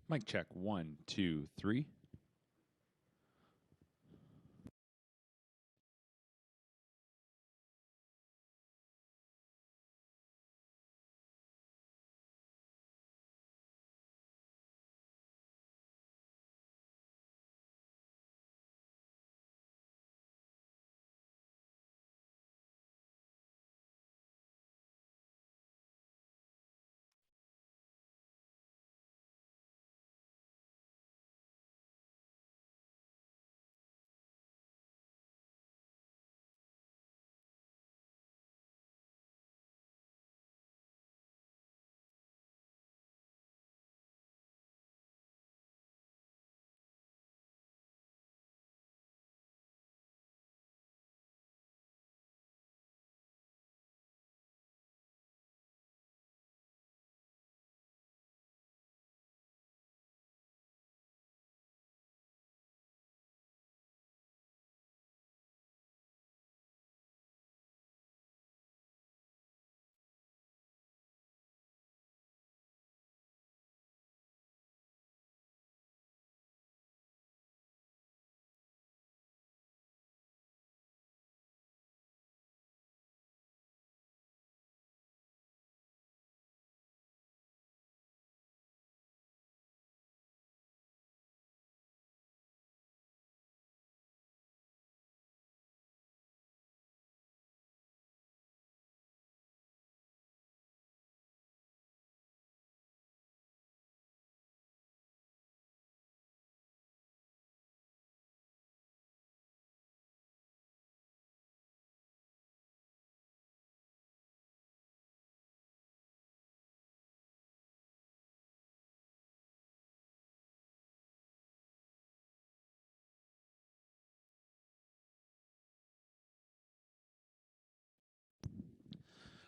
Mic check 1, 2, 3.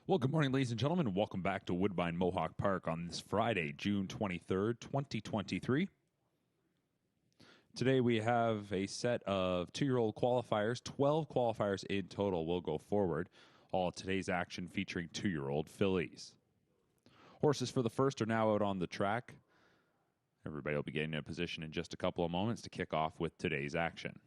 Well, good morning, ladies and gentlemen. Welcome back to Woodbine Mohawk Park on this Friday, June 23rd, 2023. Today we have a set of two-year-old qualifiers. 12 qualifiers in total will go forward. All of today's action featuring two-year-old fillies. Horses for the first are now out on the track. Everybody will be getting in position in just a couple of moments to kick off with today's action.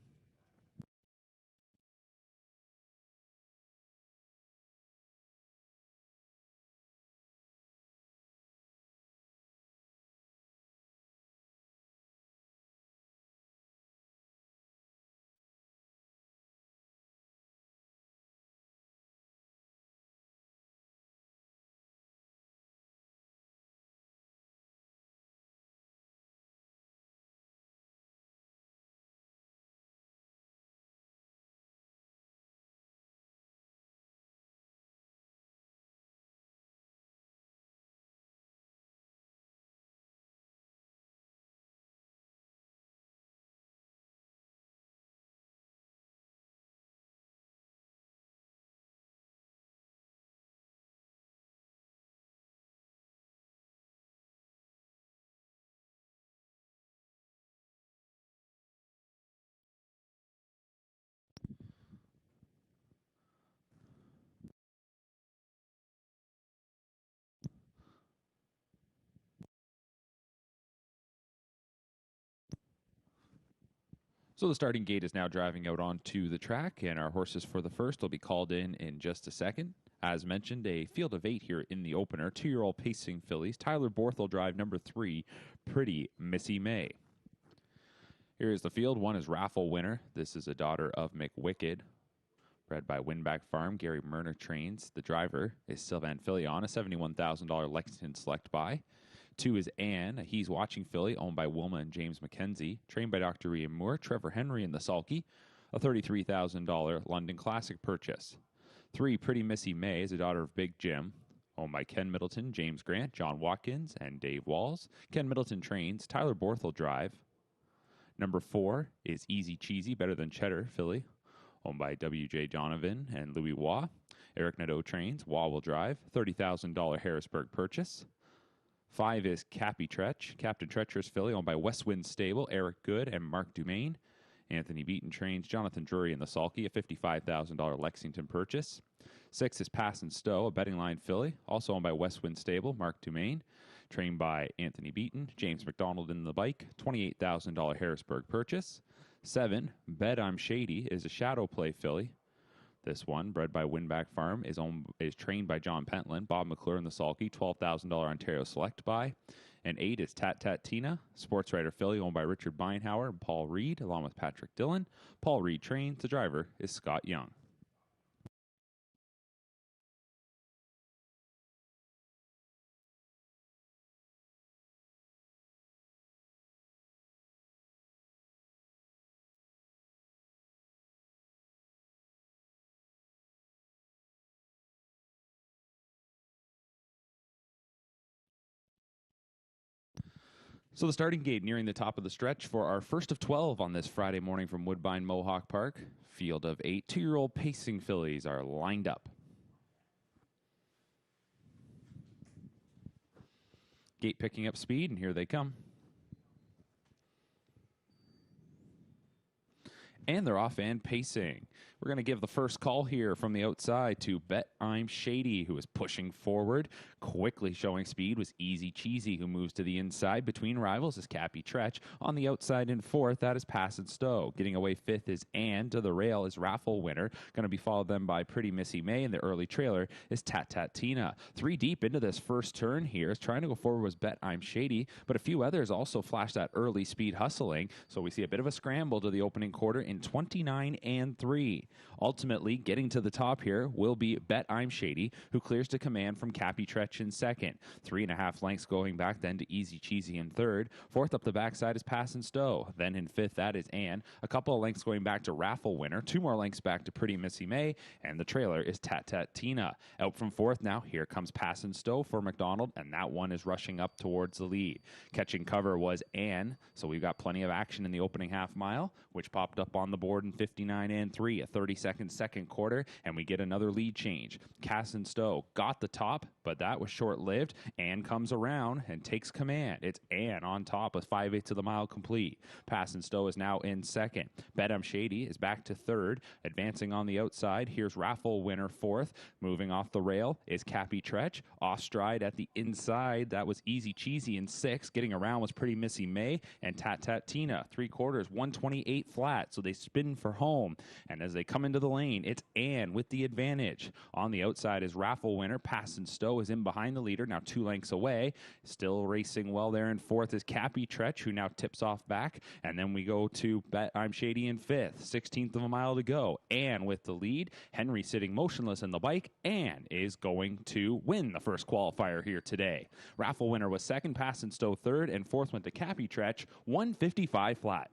So the starting gate is now driving out onto the track, and our horses for the first will be called in just a second. As mentioned, a field of 8 here in the opener. Two-year-old pacing fillies. Tyler Borth will drive number 3, Pretty Missy May. Here is the field. 1 is Raffle Winner. This is a daughter of McWicked, bred by Winback Farm. Gary Murner trains. The driver is Sylvan Filion, a $71,000 Lexington Select buy. 2 is Anne, a He's Watching filly, owned by Wilma and James McKenzie, trained by Dr. Ian Moore. Trevor Henry in the sulky, a $33,000 London Classic purchase. 3, Pretty Missy May, is a daughter of Big Jim, owned by Ken Middleton, James Grant, John Watkins, and Dave Walls. Ken Middleton trains. Tyler Borth will drive. Number 4 is Easy Cheesy, Better Than Cheddar filly, owned by W.J. Donovan and Louis Waugh. Eric Nadeau trains. Waugh will drive. $30,000 Harrisburg purchase. 5 is Captain Treacherous filly, owned by Westwind Stable, Eric Good and Mark Dumaine. Anthony Beaton trains. Jonathan Drury in the sulky, a $55,000 Lexington purchase. 6 is Pass and Stow, a betting line filly, also owned by Westwind Stable, Mark Dumaine. trained by Anthony Beaton. James McDonald in the bike, $28,000 Harrisburg purchase. 7, Bet I'm Shady is a shadow play filly. This one, bred by Winback Farm, is trained by John Pentland. Bob McClure in the sulky, $12,000 Ontario Select buy. And 8 is Tat Tat Tina, sports writer filly owned by Richard Beinhauer and Paul Reed, along with Patrick Dillon. Paul Reed trains. The driver is Scott Young. So the starting gate nearing the top of the stretch for our first of 12 on this Friday morning from Woodbine Mohawk Park. Field of 8 2-year-old pacing fillies are lined up. Gate picking up speed, and here they come. And they're off and pacing. We're going to give the first call here from the outside to Bet I'm Shady, who is pushing forward. Quickly showing speed was Easy Cheesy, who moves to the inside. Between rivals is Cappy Tretch. On the outside in fourth, that is Pass and Stowe. Getting away fifth is Ann. To the rail is Raffle Winner. Going to be followed then by Pretty Missy May, and the early trailer is Tat Tat Tina. 3 deep into this first turn here. Trying to go forward was Bet I'm Shady, but a few others also flashed that early speed hustling. So we see a bit of a scramble to the opening quarter in 29 and 3. Ultimately, getting to the top here will be Bet I'm Shady, who clears to command from Cappy Tretch in second. 3.5 lengths going back then to Easy Cheesy in third. Fourth up the backside is Pass and Stowe. Then in fifth, that is Ann. A couple of lengths going back to Raffle Winner. 2 more lengths back to Pretty Missy May. And the trailer is Tat Tat Tina. Out from fourth now, here comes Pass and Stowe for McDonald, and that one is rushing up towards the lead. Catching cover was Ann, so we've got plenty of action in the opening half mile, which popped up on the board in 59 and 3, a 30-second second quarter, and we get another lead change. Cass and Stowe got the top, but that was short-lived. Ann comes around and takes command. It's Ann on top with 5/8 of the mile complete. Pass and Stowe is now in second. Bet I'm Shady is back to third. Advancing on the outside, here's Raffle Winner fourth. Moving off the rail is Cappy Tretch. Off stride at the inside, that was Easy Cheesy in sixth. Getting around was Pretty Missy May and Tat Tat Tina. 3/4, 128 flat, so they spin for home. And as they come into the lane, it's Ann with the advantage. On the outside is Raffle Winner. Pass and Stowe is in behind the leader, now 2 lengths away. Still racing well there in fourth is Cappy Tretch, who now tips off back. And then we go to Bet I'm Shady in fifth. 16th of a mile to go. Ann with the lead. Henry sitting motionless in the bike. Ann is going to win the first qualifier here today. Raffle Winner was second, Pass and Stowe third, and fourth went to Cappy Tretch, 155 flat.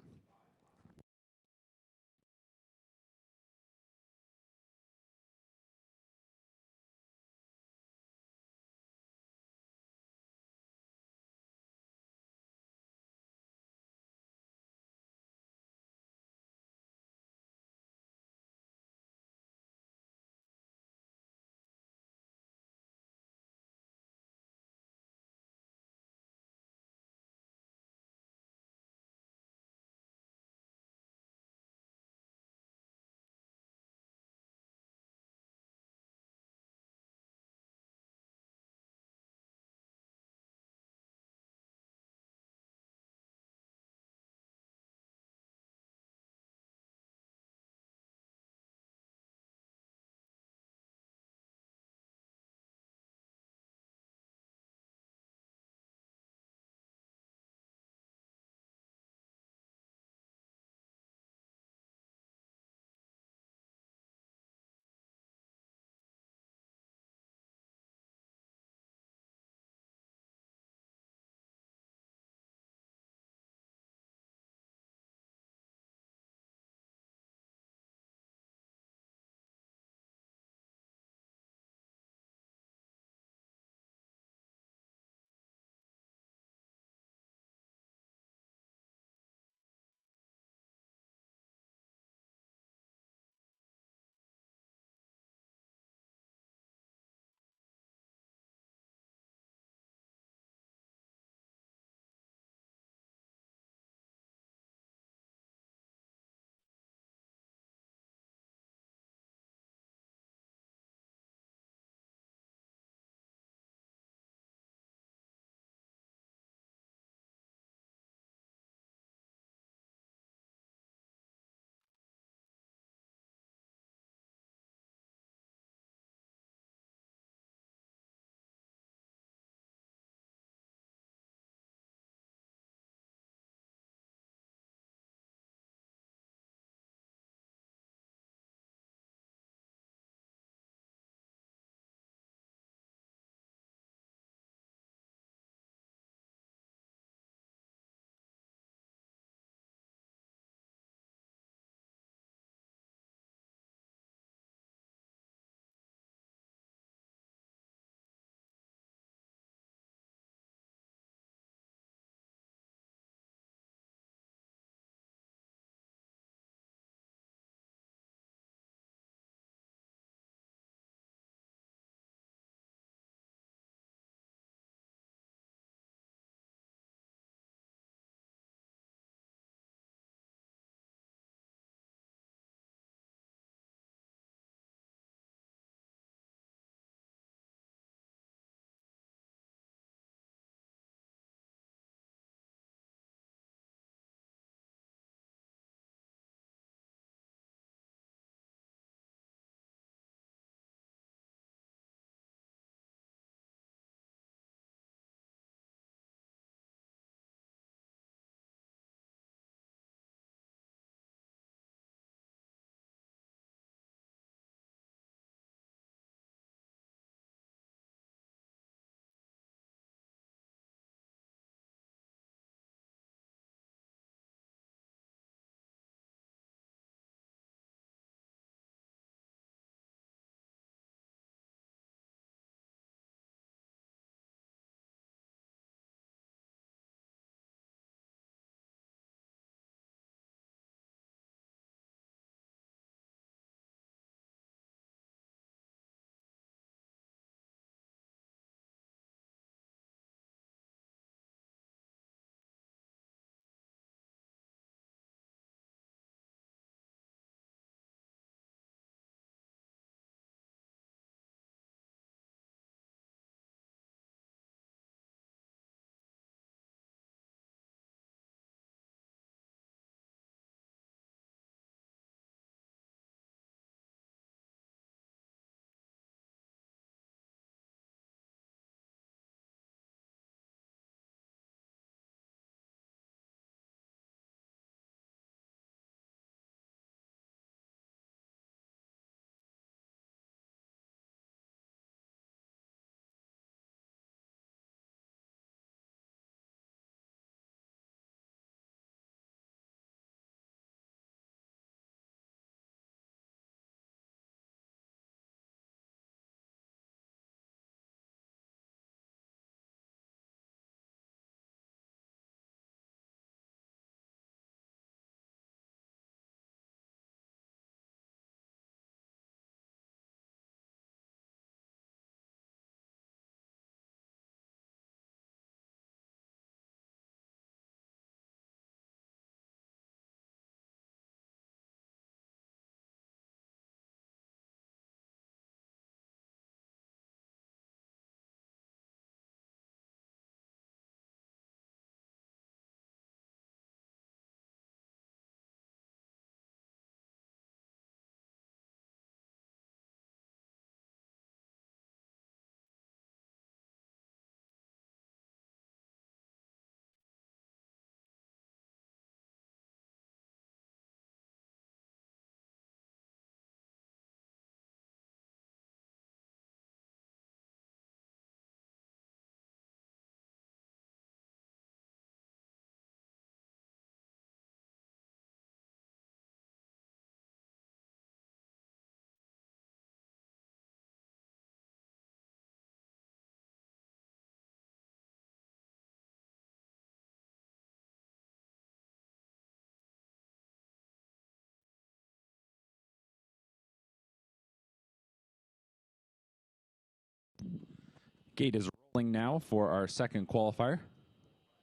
Gate is rolling now for our second qualifier.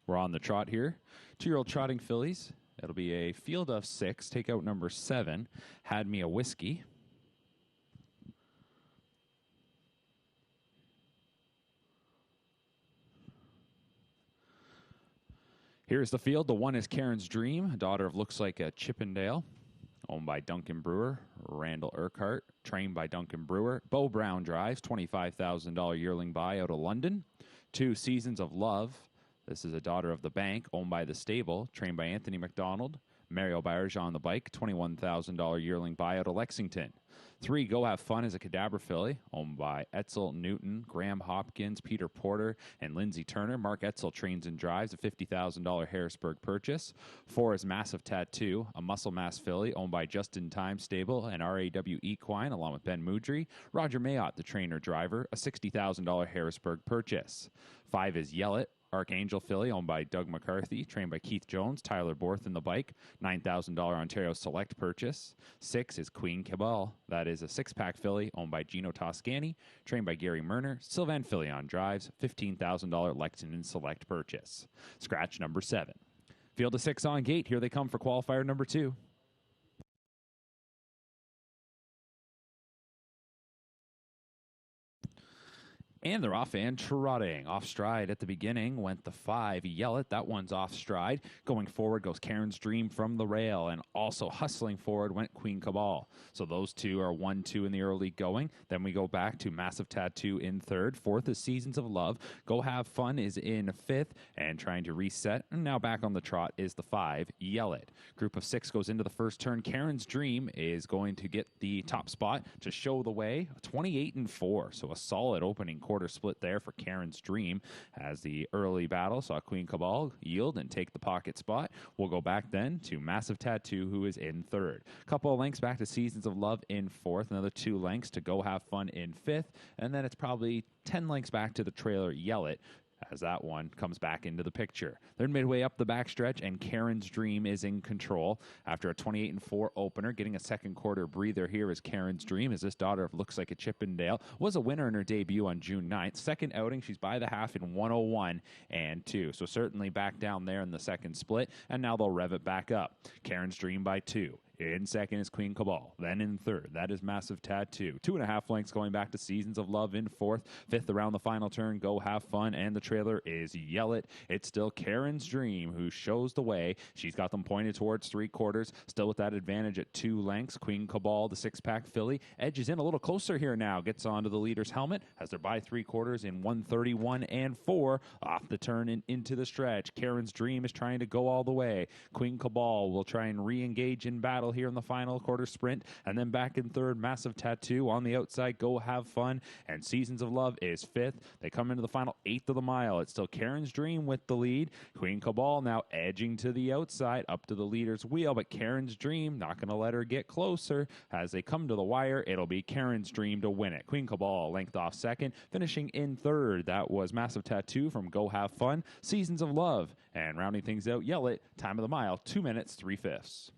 We're on the trot here. 2-year-old trotting fillies. It'll be a field of 6. Take out number 7. Had Me a Whiskey. Here's the field. The 1 is Karen's Dream, daughter of Looks Like a Chippendale, owned by Duncan Brewer. Randall Urquhart, trained by Duncan Brewer. Beau Brown drives, $25,000 yearling buy out of London. 2 Seasons of Love. This is a daughter of the bank, owned by the stable, trained by Anthony McDonald. Mario Barja on the bike, $21,000 yearling buy out of Lexington. 3 Go Have Fun is a Cadabra filly, owned by Etzel Newton, Graham Hopkins, Peter Porter, and Lindsay Turner. Mark Etzel trains and drives, a $50,000 Harrisburg purchase. 4 is Massive Tattoo, a muscle mass filly, owned by Just in Time Stable and RAW Equine, along with Ben Mudry. Roger Mayotte, the trainer driver, a $60,000 Harrisburg purchase. 5 is Yell It, Archangel filly, owned by Doug McCarthy, trained by Keith Jones, Tyler Borth in the bike, $9,000 Ontario Select purchase. 6 is Queen Cabal. That is a 6-pack filly, owned by Gino Toscani, trained by Gary Murner. Sylvan Fillion drives, $15,000 Lexington Select purchase. Scratch number 7. Field of 6 on gate. Here they come for qualifier number 2. And they're off and trotting. Off stride at the beginning went the 5, Yell It. That one's off stride. Going forward goes Karen's Dream from the rail. And also hustling forward went Queen Cabal. So those 2 are 1-2 in the early going. Then we go back to Massive Tattoo in 3rd. 4th is Seasons of Love. Go Have Fun is in 5th and trying to reset. And now back on the trot is the 5, Yell It. Group of 6 goes into the first turn. Karen's Dream is going to get the top spot to show the way. 28-4. So a solid opening quarter split there for Karen's Dream as the early battle saw Queen Cabal yield and take the pocket spot. We'll go back then to Massive Tattoo, who is in 3rd. Couple of lengths back to Seasons of Love in 4th. Another 2 lengths to Go Have Fun in 5th. And then it's probably 10 lengths back to the trailer Yell It, as that one comes back into the picture. They're midway up the backstretch, and Karen's Dream is in control. After a 28-4 opener, getting a second quarter breather here is Karen's Dream, as this daughter of Looks Like a Chippendale was a winner in her debut on June 9th. Second outing, she's by the half in 101-2. So certainly back down there in the second split, and now they'll rev it back up. Karen's Dream by 2. In second is Queen Cabal. Then in 3rd, that is Massive Tattoo. 2.5 lengths going back to Seasons of Love in 4th. 5th around the final turn, Go Have Fun. And the trailer is Yell It. It's still Karen's Dream who shows the way. She's got them pointed towards 3/4. Still with that advantage at 2 lengths. Queen Cabal, the 6-pack filly, edges in a little closer here now. Gets onto the leader's helmet. Has their by 3/4 in 131-4. Off the turn and into the stretch. Karen's Dream is trying to go all the way. Queen Cabal will try and re-engage in battle here in the final quarter sprint, and then back in 3rd, Massive Tattoo on the outside, Go Have Fun, and Seasons of Love is 5th. They come into the final 1/8 of the mile. It's still Karen's Dream with the lead. Queen Cabal now edging to the outside, up to the leader's wheel, but Karen's Dream not going to let her get closer. As they come to the wire, it'll be Karen's Dream to win it. Queen Cabal length off second, finishing in 3rd. That was Massive Tattoo from Go Have Fun, Seasons of Love, and rounding things out, Yell It, time of the mile, 2 minutes, 3/5.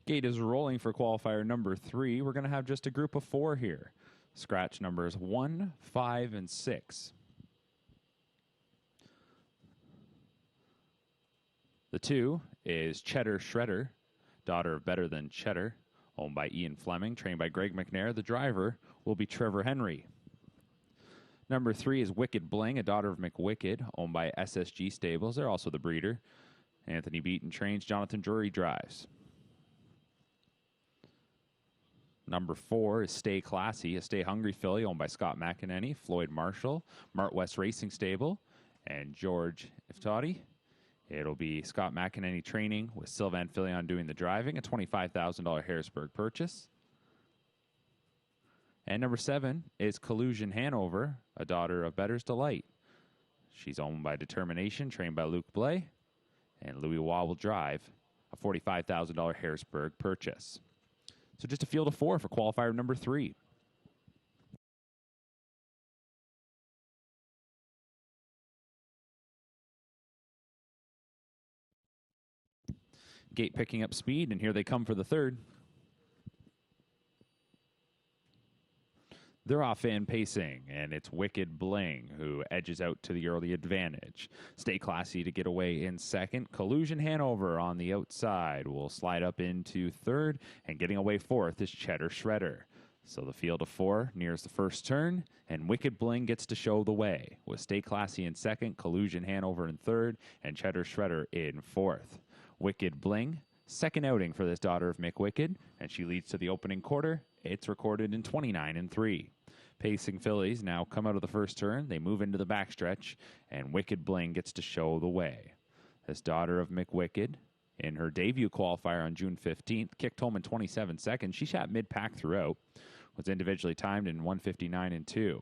Gate is rolling for qualifier number 3. We're going to have just a group of 4 here. Scratch numbers 1, 5, and 6. The 2 is Cheddar Shredder, daughter of Better Than Cheddar, owned by Ian Fleming, trained by Greg McNair. The driver will be Trevor Henry. Number 3 is Wicked Bling, a daughter of McWicked, owned by SSG Stables. They're also the breeder. Anthony Beaton trains, Jonathan Drury drives. Number 4 is Stay Classy, a Stay Hungry filly owned by Scott McEnany, Floyd Marshall, Mart West Racing Stable, and George Iftati. It'll be Scott McEnany training with Sylvan Filion doing the driving, a $25,000 Harrisburg purchase. And number 7 is Collusion Hanover, a daughter of Better's Delight. She's owned by Determination, trained by Luke Blay, and Louis Waugh will drive, a $45,000 Harrisburg purchase. So just a field of 4 for qualifier number 3. Gate picking up speed, and here they come for the 3rd. They're off in pacing, and it's Wicked Bling who edges out to the early advantage. Stay Classy to get away in 2nd. Collusion Hanover on the outside will slide up into 3rd, and getting away 4th is Cheddar Shredder. So the field of 4 nears the first turn, and Wicked Bling gets to show the way, with Stay Classy in 2nd, Collusion Hanover in 3rd, and Cheddar Shredder in 4th. Wicked Bling, second outing for this daughter of McWicked, and she leads to the opening quarter. It's recorded in 29-3. Pacing fillies now come out of the first turn. They move into the backstretch, and Wicked Bling gets to show the way. This daughter of McWicked, in her debut qualifier on June 15th, kicked home in 27 seconds. She shot mid-pack throughout, was individually timed in 1:59.2.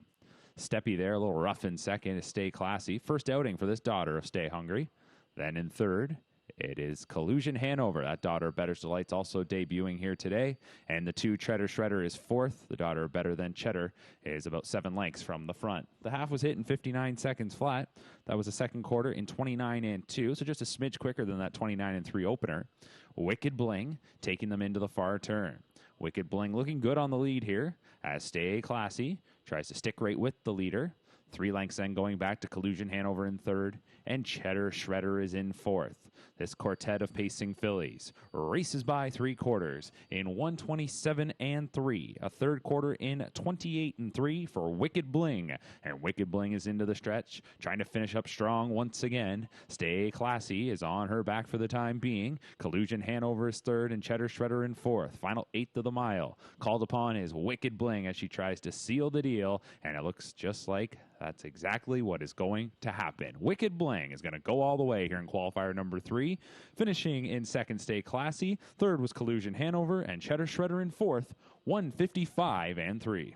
Steppy there, a little rough in 2nd, is Stay Classy. First outing for this daughter of Stay Hungry. Then in 3rd, it is Collusion Hanover. That daughter of Better's Delight's also debuting here today. And the 2 Cheddar Shredder is 4th. The daughter of Better Than Cheddar is about 7 lengths from the front. The half was hit in 59 seconds flat. That was the second quarter in 29-2, so just a smidge quicker than that 29-3 opener. Wicked Bling taking them into the far turn. Wicked Bling looking good on the lead here as Stay Classy tries to stick right with the leader. 3 lengths then going back to Collusion Hanover in 3rd, and Cheddar Shredder is in 4th. This quartet of pacing fillies races by 3 quarters in 1:27.3. A 3rd quarter in 28-3 for Wicked Bling. And Wicked Bling is into the stretch, trying to finish up strong once again. Stay Classy is on her back for the time being. Collusion Hanover is 3rd, and Cheddar Shredder in 4th. Final 1/8 of the mile. Called upon is Wicked Bling as she tries to seal the deal, and it looks just like that's exactly what is going to happen. Wicked Bling is going to go all the way here in qualifier number 3. Finishing in 2nd, Stay Classy. 3rd was Collusion Hanover, and Cheddar Shredder in 4th, 1:55.3.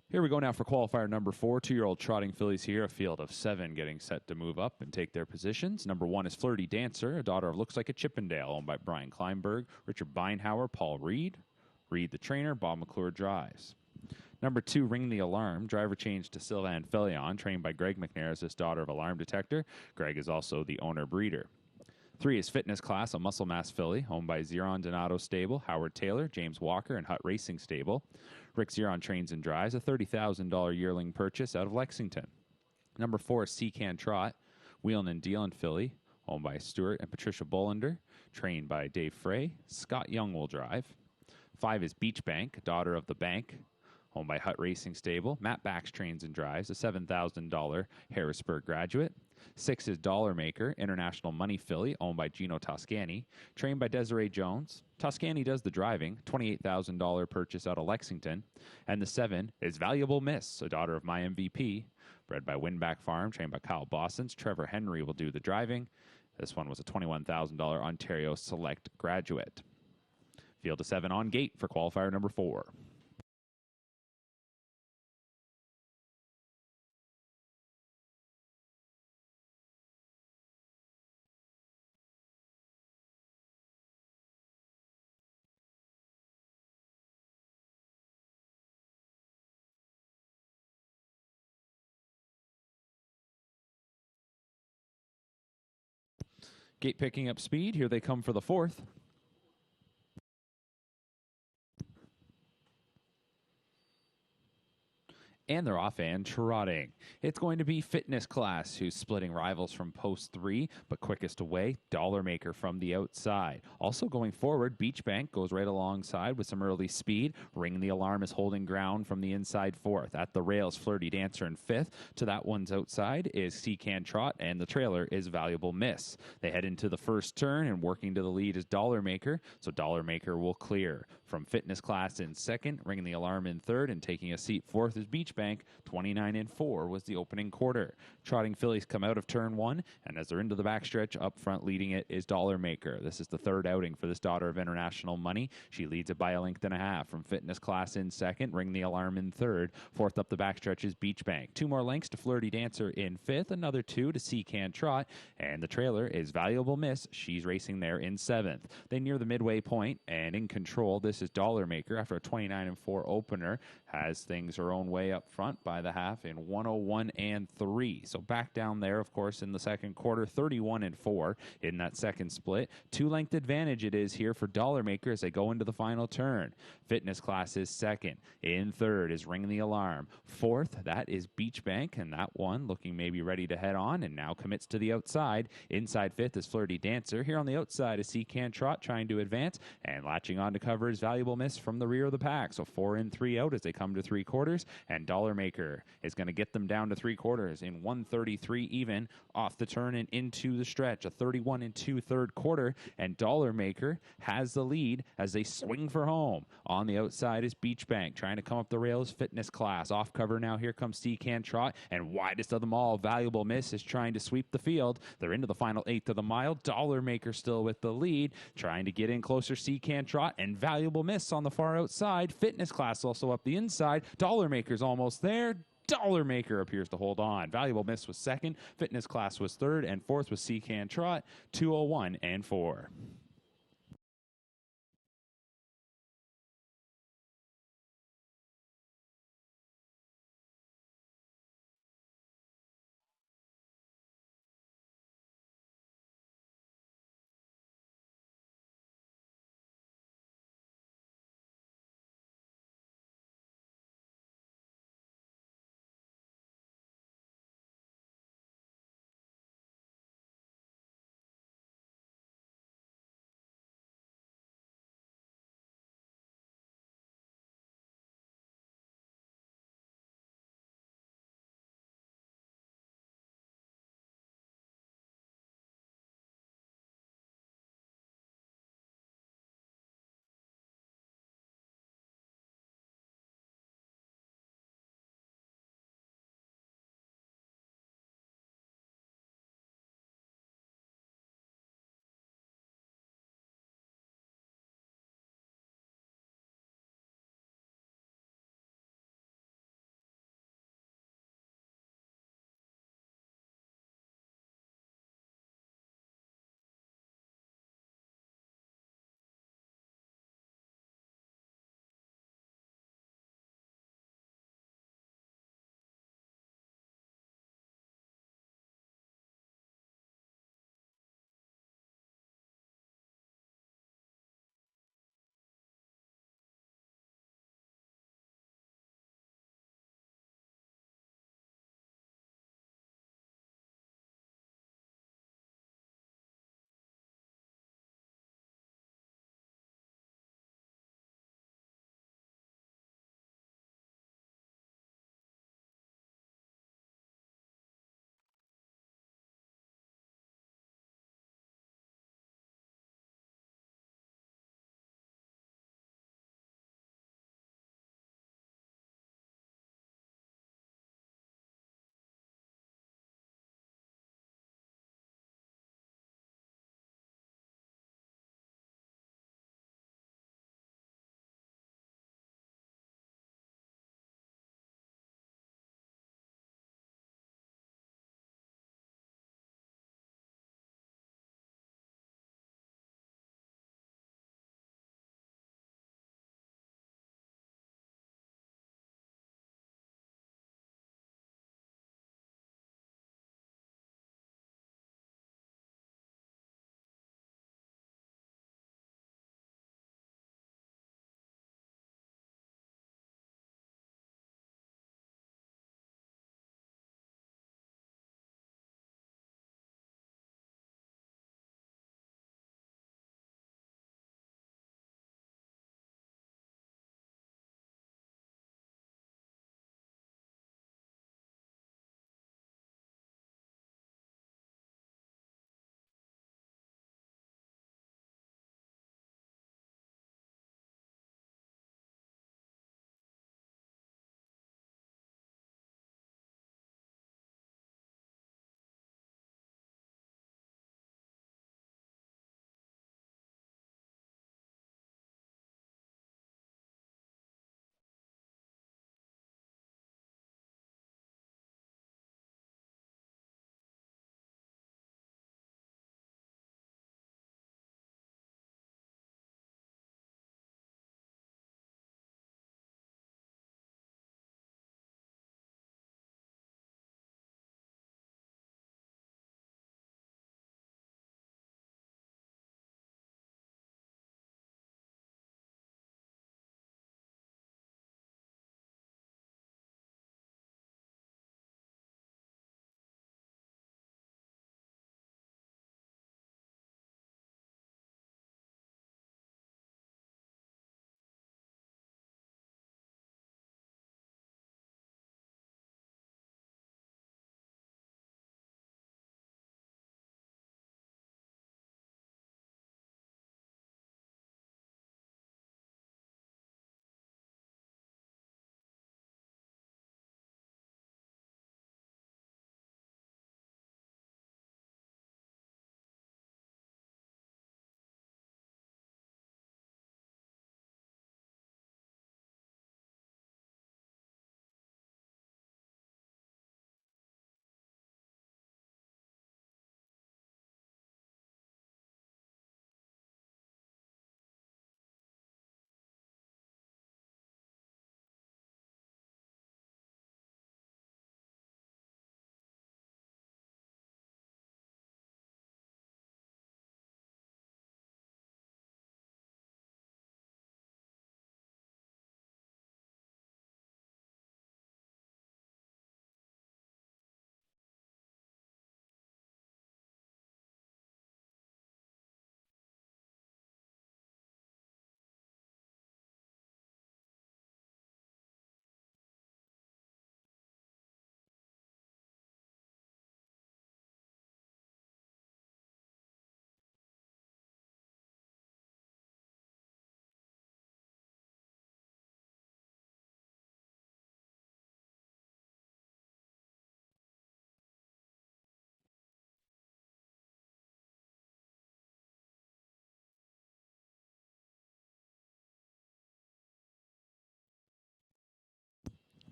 Here we go now for qualifier number 4. 2-year-old trotting fillies here, a field of 7 getting set to move up and take their positions. Number 1 is Flirty Dancer, a daughter of Looks Like a Chippendale, owned by Brian Kleinberg, Richard Beinhauer, Paul Reed. Reed the trainer, Bob McClure drives. Number 2, Ring the Alarm, driver change to Sylvan Felion, trained by Greg McNair as this daughter of Alarm Detector. Greg is also the owner breeder. 3 is Fitness Class, a muscle mass filly, owned by Xeron Donato Stable, Howard Taylor, James Walker, and Hutt Racing Stable. Rick Xeron trains and drives, a $30,000 yearling purchase out of Lexington. Number 4 is Seacan Trot, Wheelin' and Dealin' filly, owned by Stuart and Patricia Bollander, trained by Dave Frey. Scott Young will drive. 5 is Beach Bank, daughter of the Bank, owned by Hutt Racing Stable. Matt Bax trains and drives, a $7,000 Harrisburg graduate. 6 is Dollar Maker, international money filly, owned by Gino Toscani, trained by Desiree Jones. Toscani does the driving, $28,000 purchase out of Lexington. And the 7 is Valuable Miss, a daughter of My MVP, bred by Winback Farm, trained by Kyle Bossens. Trevor Henry will do the driving. This one was a $21,000 Ontario Select graduate. Field of 7 on gate for qualifier number 4. Gate picking up speed. Here they come for the 4th. And they're off and trotting. It's going to be Fitness Class, who's splitting rivals from post 3, but quickest away, Dollar Maker from the outside. Also going forward, Beach Bank goes right alongside with some early speed. Ring the Alarm is holding ground from the inside 4th. At the rails, Flirty Dancer in 5th. To that one's outside is Seacan Trot, and the trailer is Valuable Miss. They head into the first turn, and working to the lead is Dollar Maker, so Dollar Maker will clear. From Fitness Class in 2nd, Ring the Alarm in 3rd, and taking a seat 4th is Beach Bank. 29-4 was the opening quarter. Trotting fillies come out of turn 1, and as they're into the backstretch, up front leading it is Dollar Maker. This is the 3rd outing for this daughter of international money. She leads it by a length and a half. From Fitness Class in 2nd, Ring the Alarm in 3rd. 4th up the backstretch is Beach Bank. 2 more lengths to Flirty Dancer in 5th, another 2 to Seacan Trot, and the trailer is Valuable Miss. She's racing there in 7th. They near the midway point, and in control, this is Dollar Maker after a 29-4 opener. Has things her own way up front by the half in 101-3. So back down there, of course, in the second quarter, 31-4 in that second split. 2-length advantage it is here for Dollar Maker as they go into the final turn. Fitness Class is 2nd. In 3rd is Ring the Alarm. 4th, that is Beach Bank, and that one looking maybe ready to head on and now commits to the outside. Inside 5th is Flirty Dancer. Here on the outside is Seacan Trot trying to advance, and latching on to cover is Valuable Miss from the rear of the pack. So 4 in, 3 out as they come to 3/4, and Dollar Maker is going to get them down to 3/4 in 133 even off the turn and into the stretch. A 31-2 third quarter, and Dollar Maker has the lead as they swing for home. On the outside is Beach Bank trying to come up the rails. Fitness Class off cover now. Here comes Seacan Trot, and widest of them all, Valuable Miss is trying to sweep the field. They're into the final 1/8 of the mile. Dollar Maker still with the lead, trying to get in closer. Seacan Trot and Valuable Miss on the far outside. Fitness Class also up the inside. Dollar Maker's almost there. Dollar Maker appears to hold on. Valuable Miss was 2nd. Fitness Class was 3rd, and 4th was Seacan Trot. 201-4.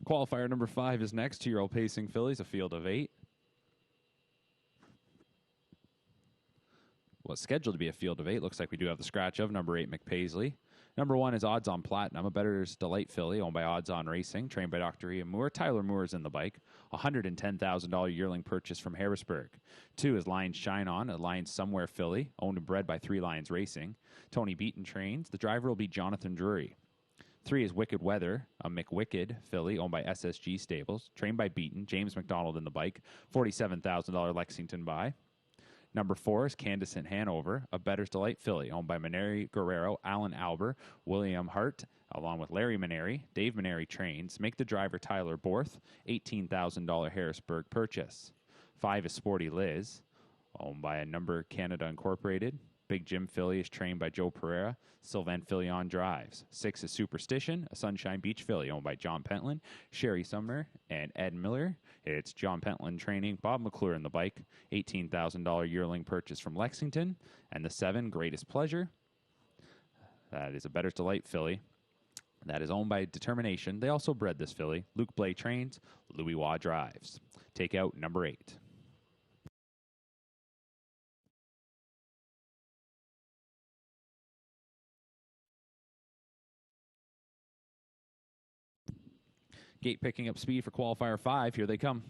Qualifier number 5 is next. 2-year-old pacing fillies, a field of 8. Well, scheduled to be a field of 8. Looks like we do have the scratch of number 8, McPaisley. Number 1 is Odds on Platinum, a Bettor's Delight filly owned by Odds on Racing, trained by Dr. Ian Moore. Tyler Moore is in the bike. $110,000 yearling purchase from Harrisburg. 2 is Lions Shine On, a Lions Somewhere filly, owned and bred by 3 Lions Racing. Tony Beaton trains. The driver will be Jonathan Drury. 3 is Wicked Weather, a McWicked filly owned by SSG Stables, trained by Beaton. James McDonald in the bike. $47,000 Lexington buy. Number 4 is Candace in Hanover, a Bettor's Delight filly owned by Maneri Guerrero, Alan Alber, William Hart, along with Larry Maneri. Dave Maneri trains. Make the driver Tyler Borth. $18,000 Harrisburg purchase. 5 is Sporty Liz, owned by a Number Canada Incorporated. Big Jim filly is trained by Joe Pereira. Sylvain Filion drives. 6 is Superstition, a Sunshine Beach filly owned by John Pentland, Sherry Sumner, and Ed Miller. It's John Pentland training. Bob McClure in the bike. $18,000 yearling purchase from Lexington. And the 7, Greatest Pleasure. That is a Bettor's Delight filly. That is owned by Determination. They also bred this filly. Luke Blay trains. Louis Waugh drives. Take out number 8. Gate picking up speed for qualifier 5. Here they come.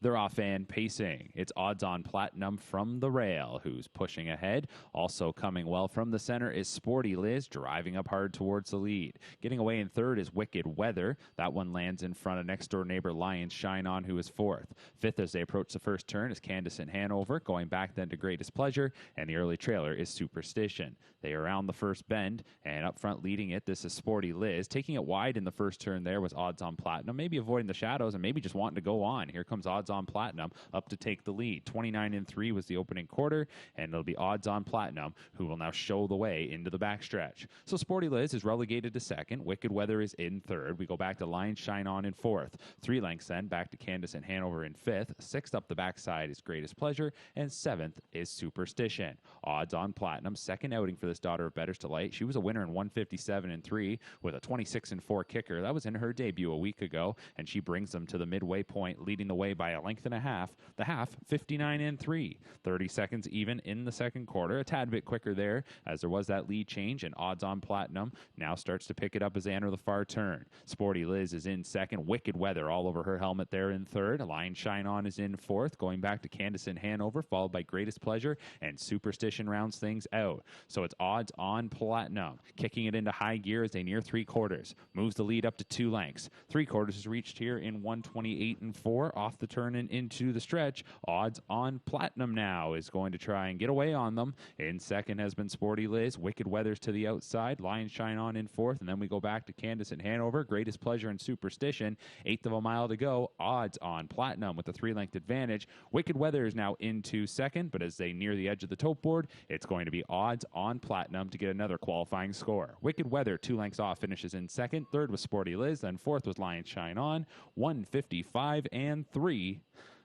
They're off and pacing. It's Odds on Platinum from the rail, who's pushing ahead. Also coming well from the center is Sporty Liz, driving up hard towards the lead. Getting away in third is Wicked Weather. That one lands in front of next-door neighbor Lions Shine On, who is fourth. Fifth as they approach the first turn is Candace in Hanover, going back then to Greatest Pleasure, and the early trailer is Superstition. They are around the first bend, and up front leading it, this is Sporty Liz. Taking it wide in the first turn there was Odds on Platinum, maybe avoiding the shadows and maybe just wanting to go on. Here comes Odds on Platinum up to take the lead. 29-3 was the opening quarter, and it'll be Odds on Platinum who will now show the way into the backstretch. So Sporty Liz is relegated to second. Wicked Weather is in third. We go back to Lions Shine On in fourth. 3 lengths then back to Candace and Hanover in fifth. Sixth up the backside is Greatest Pleasure, and seventh is Superstition. Odds on Platinum, second outing for this daughter of Bettor's Delight. She was a winner in 157-3 with a 26-4 kicker. That was in her debut a week ago, and she brings them to the midway point, leading the way by a length and a half. The half, 59-3. 30 seconds even in the second quarter. A tad bit quicker there as there was that lead change, and Odds on Platinum now starts to pick it up as they enter the far turn. Sporty Liz is in second. Wicked Weather all over her helmet there in third. Lion Shine On is in fourth, going back to Candace in Hanover, followed by Greatest Pleasure, and Superstition rounds things out. So it's Odds on Platinum, kicking it into high gear as they near 3 quarters. Moves the lead up to 2 lengths. 3 quarters is reached here in 128-4. Off the turn and into the stretch. Odds on Platinum now is going to try and get away on them. In second has been Sporty Liz. Wicked Weather's to the outside. Lions Shine On in fourth. And then we go back to Candace in Hanover. Greatest Pleasure and Superstition. 1/8 of a mile to go. Odds on Platinum with a 3-length advantage. Wicked Weather is now into second, but as they near the edge of the tote board, it's going to be Odds on Platinum to get another qualifying score. Wicked Weather, 2 lengths off, finishes in second. Third was Sporty Liz. Then fourth was Lions Shine On. 155-3.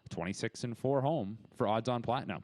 26-4 home for Odds on Platinum.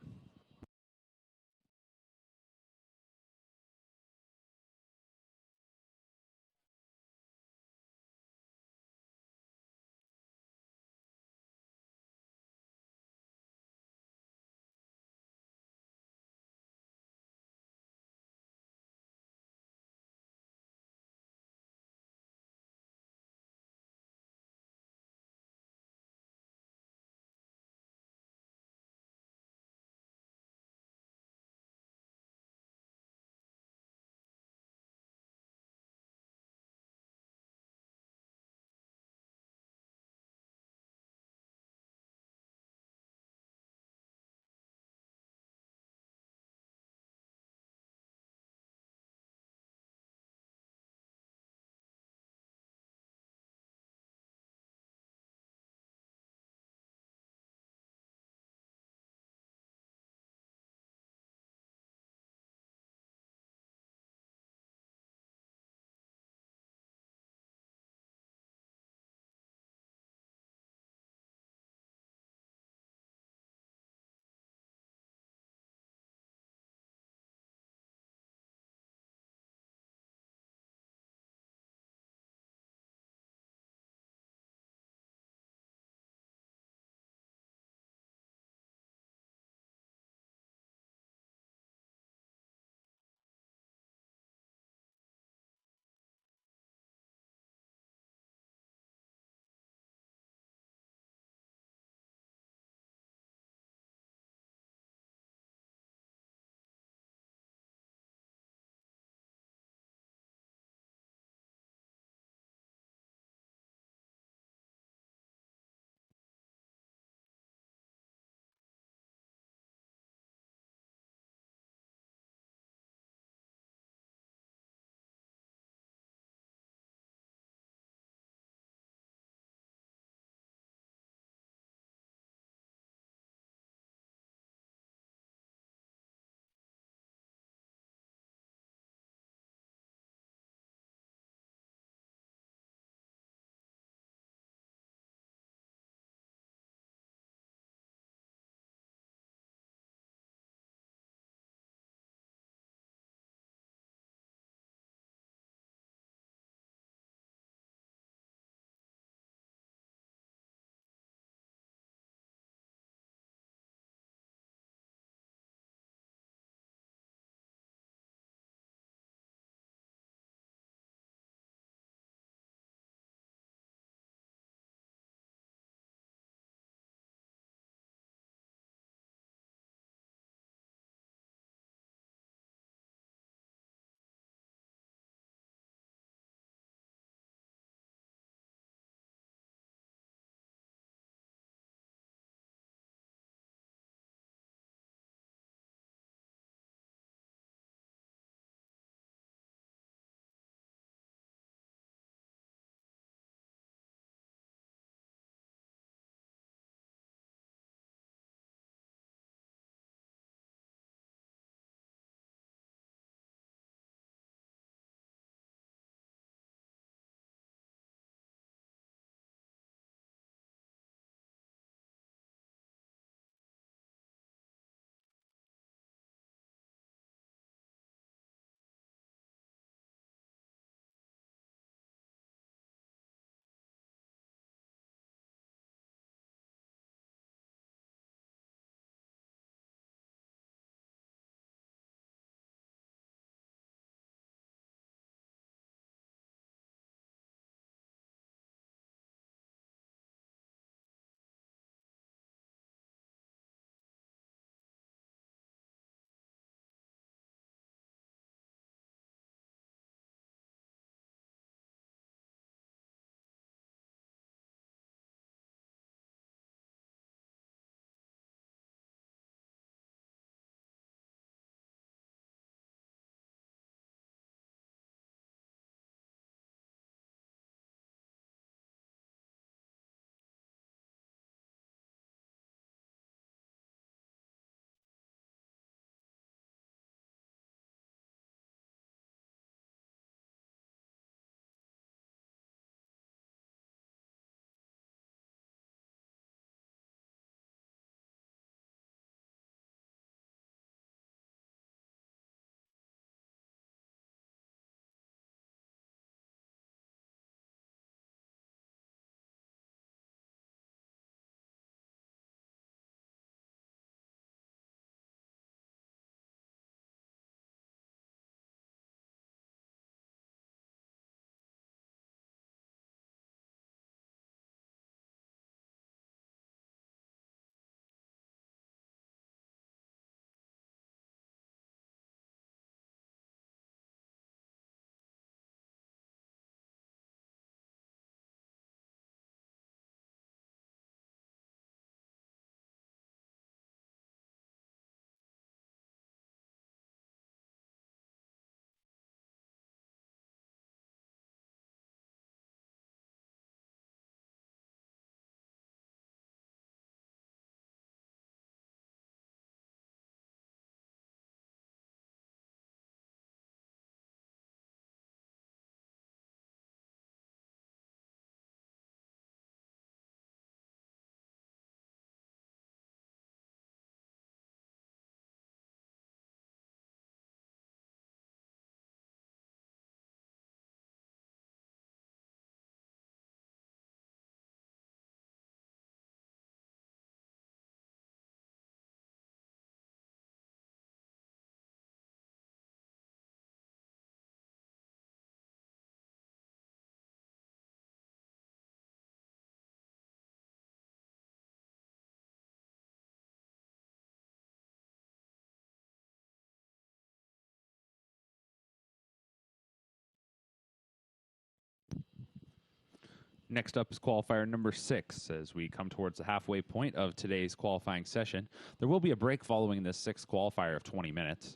Next up is qualifier number 6. As we come towards the halfway point of today's qualifying session, there will be a break following this 6th qualifier of 20 minutes.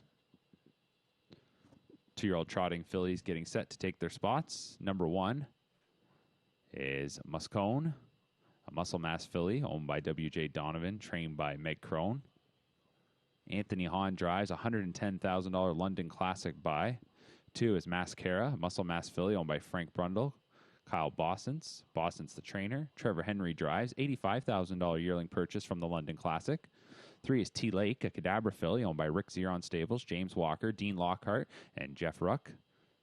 2-year-old trotting fillies getting set to take their spots. Number 1 is Muscone, a muscle mass filly owned by W.J. Donovan, trained by Meg Crone. Anthony Hahn drives, $110,000 London Classic buy. 2 is Mascara, a muscle mass filly owned by Frank Brundle. Kyle Bossens the trainer. Trevor Henry drives, $85,000 yearling purchase from the London Classic. 3 is T Lake, a Cadabra filly owned by Rick Zeron Stables, James Walker, Dean Lockhart, and Jeff Ruck,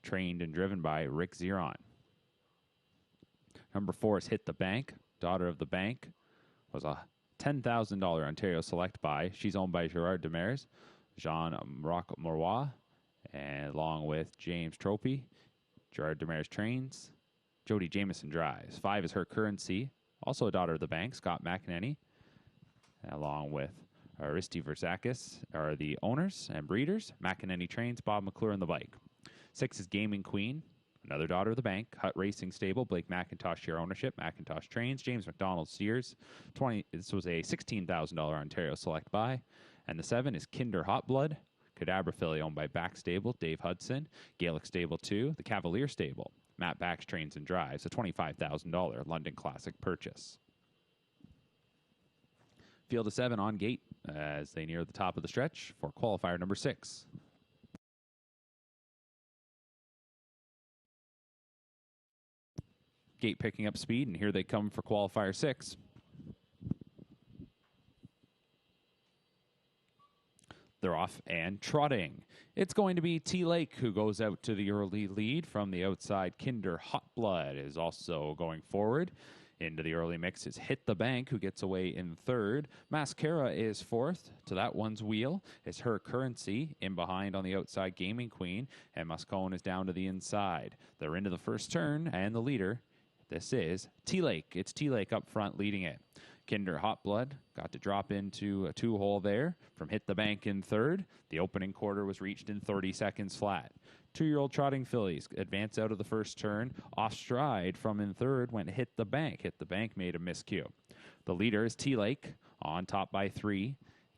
trained and driven by Rick Zeron. Number 4 is Hit the Bank. Daughter of the Bank was a $10,000 Ontario Select buy. She's owned by Gerard Demers, Jean Morois, and along with James Tropey. Gerard Demers trains. Jody Jameson drives. 5 is Her Currency, also a Daughter of the Bank, Scott McEnany, along with Aristi Verzakis are the owners and breeders. McEnany trains, Bob McClure on the bike. 6 is Gaming Queen, another Daughter of the Bank, Hut Racing Stable, Blake McIntosh share ownership, McIntosh trains, James McDonald steers. This was a $16,000 Ontario Select buy. And the 7 is Kinder Hot Blood, Cadabra filly owned by Back Stable, Dave Hudson, Gaelic Stable 2, the Cavalier Stable. Matt Bax trains and drives, a $25,000 London Classic purchase. Field of 7 on gate as they near the top of the stretch for qualifier number 6. Gate picking up speed, and here they come for qualifier 6. They're off and trotting. It's going to be T Lake who goes out to the early lead. From the outside, Kinder Hot Blood is also going forward. Into the early mix is Hit the Bank, who gets away in 3rd. Mascara is 4th. To that one's wheel is Her Currency. In behind on the outside, Gaming Queen. And Muscone is down to the inside. They're into the first turn, and the leader, this is T Lake. It's T Lake up front leading it. Kinder Hot Blood got to drop into a 2-hole there from Hit the Bank in 3rd. The opening quarter was reached in 30 seconds flat. 2-year-old trotting fillies advance out of the first turn. Off stride from in 3rd went Hit the Bank. Hit the Bank made a miscue. The leader is T Lake on top by 3.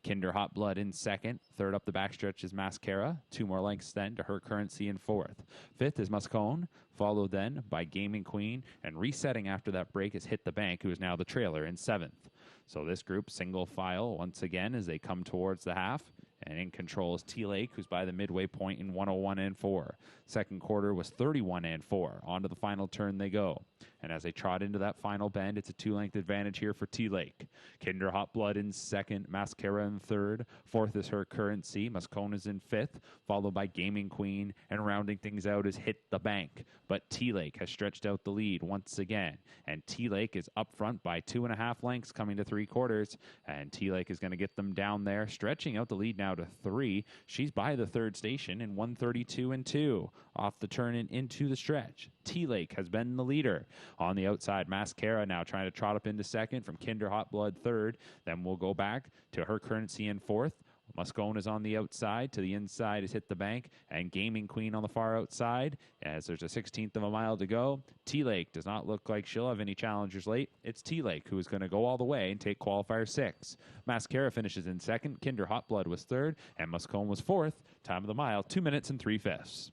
Kinder Hot Blood in 2nd. 3rd up the backstretch is Mascara. 2 more lengths then to Her Currency in 4th. 5th is Muscone, followed then by Gaming Queen. And resetting after that break is Hit the Bank, who is now the trailer in 7th. So this group single file once again as they come towards the half. And in control is T Lake, who's by the midway point in 101 and 4. Second quarter was 31 and 4. On to the final turn they go. And as they trot into that final bend, it's a 2-length advantage here for T Lake. Kinder Hot Blood in 2nd, Mascara in 3rd. 4th is Her Currency. Muscone is in 5th, followed by Gaming Queen. And rounding things out is Hit the Bank. But T Lake has stretched out the lead once again. And T Lake is up front by 2.5 lengths coming to 3/4. And T Lake is going to get them down there, stretching out the lead now to 3. She's by the 3rd station in 132 and 2. Off the turn and into the stretch. T Lake has been the leader. On the outside, Mascara now trying to trot up into 2nd from Kinder Hot Blood 3rd. Then we'll go back to Her Currency in 4th. Muscone is on the outside. To the inside is Hit the Bank. And Gaming Queen on the far outside. As there's a 16th of a mile to go. T Lake does not look like she'll have any challengers late. It's T Lake who is going to go all the way and take qualifier 6. Mascara finishes in 2nd. Kinder Hot Blood was 3rd. And Muscone was 4th. Time of the mile, 2 minutes and 3/5.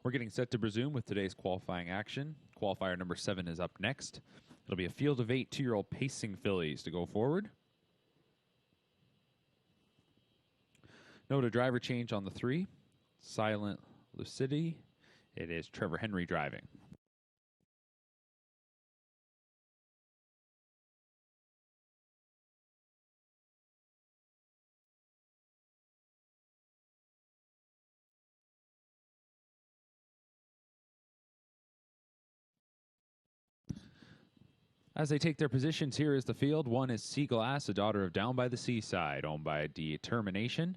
We're getting set to resume with today's qualifying action. Qualifier number 7 is up next. It'll be a field of 8 2-year-old pacing fillies to go forward. Note a driver change on the 3. Silent Lucidity. It is Trevor Henry driving. As they take their positions, here is the field. 1 is Sea Glass, a daughter of Down by the Seaside, owned by Determination.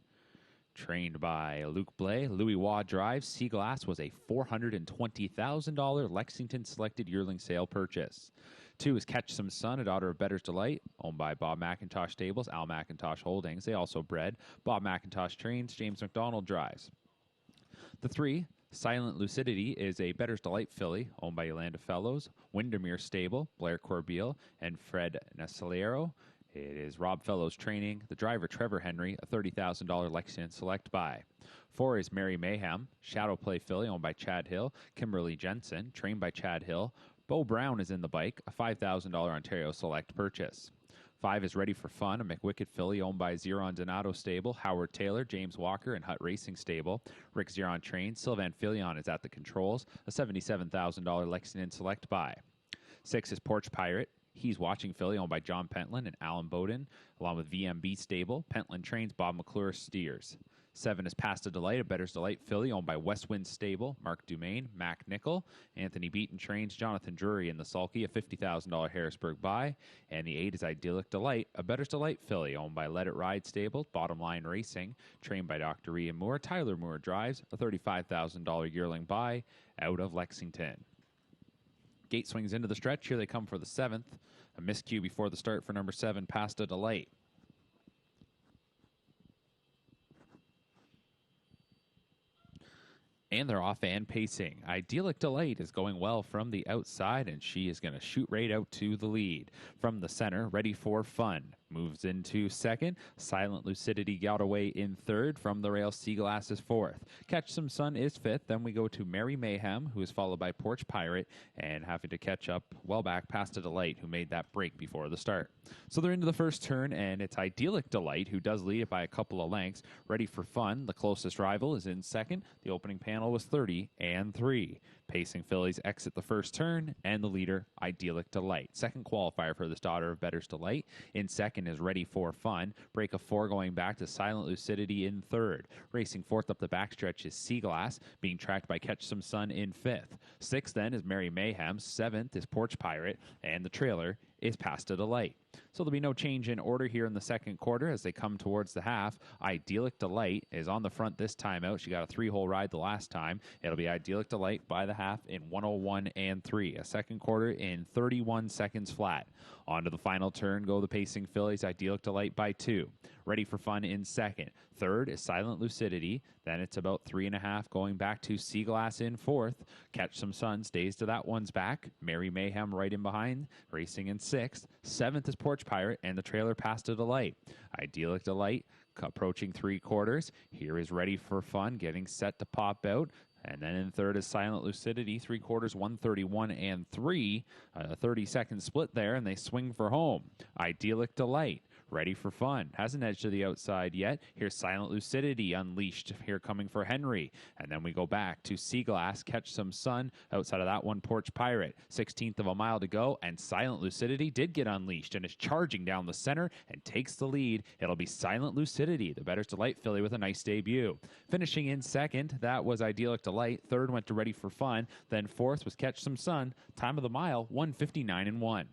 Trained by Luke Blay. Louis Waugh drives. Sea Glass was a $420,000 Lexington selected yearling sale purchase. 2 is Catch Some Sun, a daughter of Better's Delight, owned by Bob McIntosh Stables, Al McIntosh Holdings. They also bred. Bob McIntosh trains. James McDonald drives. The 3, Silent Lucidity, is a Better's Delight filly owned by Yolanda Fellows, Windermere Stable, Blair Corbeil, and Fred Nacelero. It is Rob Fellows training. The driver, Trevor Henry, a $30,000 Lexington Select buy. 4 is Mary Mayhem, Shadow Play filly owned by Chad Hill, Kimberly Jensen, trained by Chad Hill. Bo Brown is in the bike, a $5,000 Ontario Select purchase. 5 is Ready for Fun, a McWicked filly owned by Zeron Donato Stable, Howard Taylor, James Walker, and Hutt Racing Stable. Rick Zeron trains. Sylvan Filion is at the controls, a $77,000 Lexington Select buy. 6 is Porch Pirate. He's Watching filly owned by John Pentland and Alan Bowden, along with VMB Stable. Pentland trains. Bob McClure steers. 7 is Pasta Delight, a Better's Delight filly owned by Westwind Stable, Mark Dumaine, Mac Nickel. Anthony Beaton trains. Jonathan Drury in the sulky, a $50,000 Harrisburg buy. And the 8 is Idyllic Delight, a Better's Delight filly owned by Let It Ride Stable, Bottom Line Racing, trained by Dr. Ian Moore. Tyler Moore drives, a $35,000 yearling buy out of Lexington. Gate swings into the stretch. Here they come for the 7th. A miscue before the start for number 7, Pasta Delight. And they're off and pacing. Idyllic Delight is going well from the outside, and she is going to shoot right out to the lead. From the center, Ready for Fun moves into second. Silent Lucidity got away in third. From the rail, Sea Glass is fourth. Catch Some Sun is fifth. Then we go to Mary Mayhem, who is followed by Porch Pirate, and having to catch up well back past a Delight, who made that break before the start. So they're into the first turn, and it's Idyllic Delight, who does lead it by a couple of lengths. Ready for Fun, the closest rival, is in second. The opening panel was 30-3. Pacing fillies exit the first turn, and the leader, Idyllic Delight. Second qualifier for this daughter of Better's Delight. In second is Ready for Fun. Break of 4 going back to Silent Lucidity in third. Racing fourth up the backstretch is Sea Glass, being tracked by Catch Some Sun in fifth. Sixth then is Mary Mayhem. Seventh is Porch Pirate, and the trailer is Pasta Delight. So there'll be no change in order here in the second quarter as they come towards the half. Idyllic Delight is on the front this time out. She got a 3-hole ride the last time. It'll be Idyllic Delight by the half in 1:01.3. A second quarter in 31 seconds flat. On to the final turn go the pacing fillies. Idyllic Delight by 2. Ready for Fun in second. Third is Silent Lucidity. Then it's about 3.5 going back to Sea Glass in fourth. Catch Some Sun stays to that one's back. Mary Mayhem right in behind, racing in sixth. Seventh is Porch Pirate, and the trailer Pasta Delight. Idyllic Delight approaching 3/4. Here is Ready for Fun, getting set to pop out. And then in third is Silent Lucidity, 3/4, 1:31.3. A 30-second split there, and they swing for home. Idyllic Delight, Ready for Fun, hasn't edged to the outside yet. Here's Silent Lucidity unleashed, here coming for Henry. And then we go back to Sea Glass, Catch Some Sun. Outside of that one, Porch Pirate. 16th of a mile to go, and Silent Lucidity did get unleashed and is charging down the center and takes the lead. It'll be Silent Lucidity, the Better's Delight filly, with a nice debut. Finishing in second, that was Idyllic Delight. Third went to Ready for Fun. Then fourth was Catch Some Sun. Time of the mile, 1:59.1.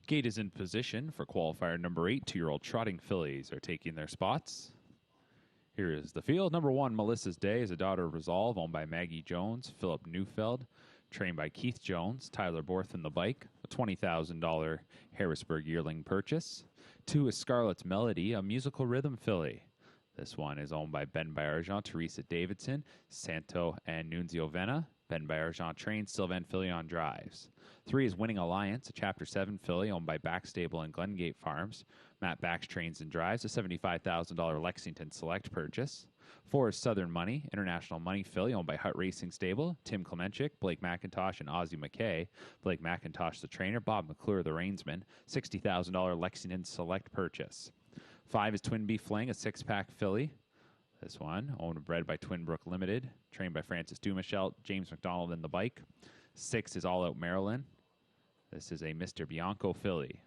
Gate is in position for qualifier number 8. 2-year-old trotting fillies are taking their spots. Here is the field. Number 1, Melissa's Day, is a daughter of Resolve, owned by Maggie Jones. Philip Neufeld, trained by Keith Jones. Tyler Borthon the bike, a $20,000 Harrisburg yearling purchase. 2 is Scarlet's Melody, a musical rhythm filly. This one is owned by Ben Bayerjean, Teresa Davidson, Santo, and Nunzio Vena. Ben Bayerjean trains, Sylvain Filion drives. 3 is Winning Alliance, a Chapter 7 filly owned by Backstable and Glengate Farms. Matt Bax trains and drives, a $75,000 Lexington Select purchase. 4 is Southern Money, International Money filly owned by Hutt Racing Stable. Tim Klemenchik, Blake McIntosh, and Ozzie McKay. Blake McIntosh the trainer, Bob McClure the reinsman. $60,000 Lexington Select purchase. 5 is Twin Bee Fling, a 6-pack filly. This one, owned and bred by Twin Brook Limited, trained by Francis Dumichel, James McDonald in the bike. 6 is All Out Maryland. This is a Mr. Bianco filly,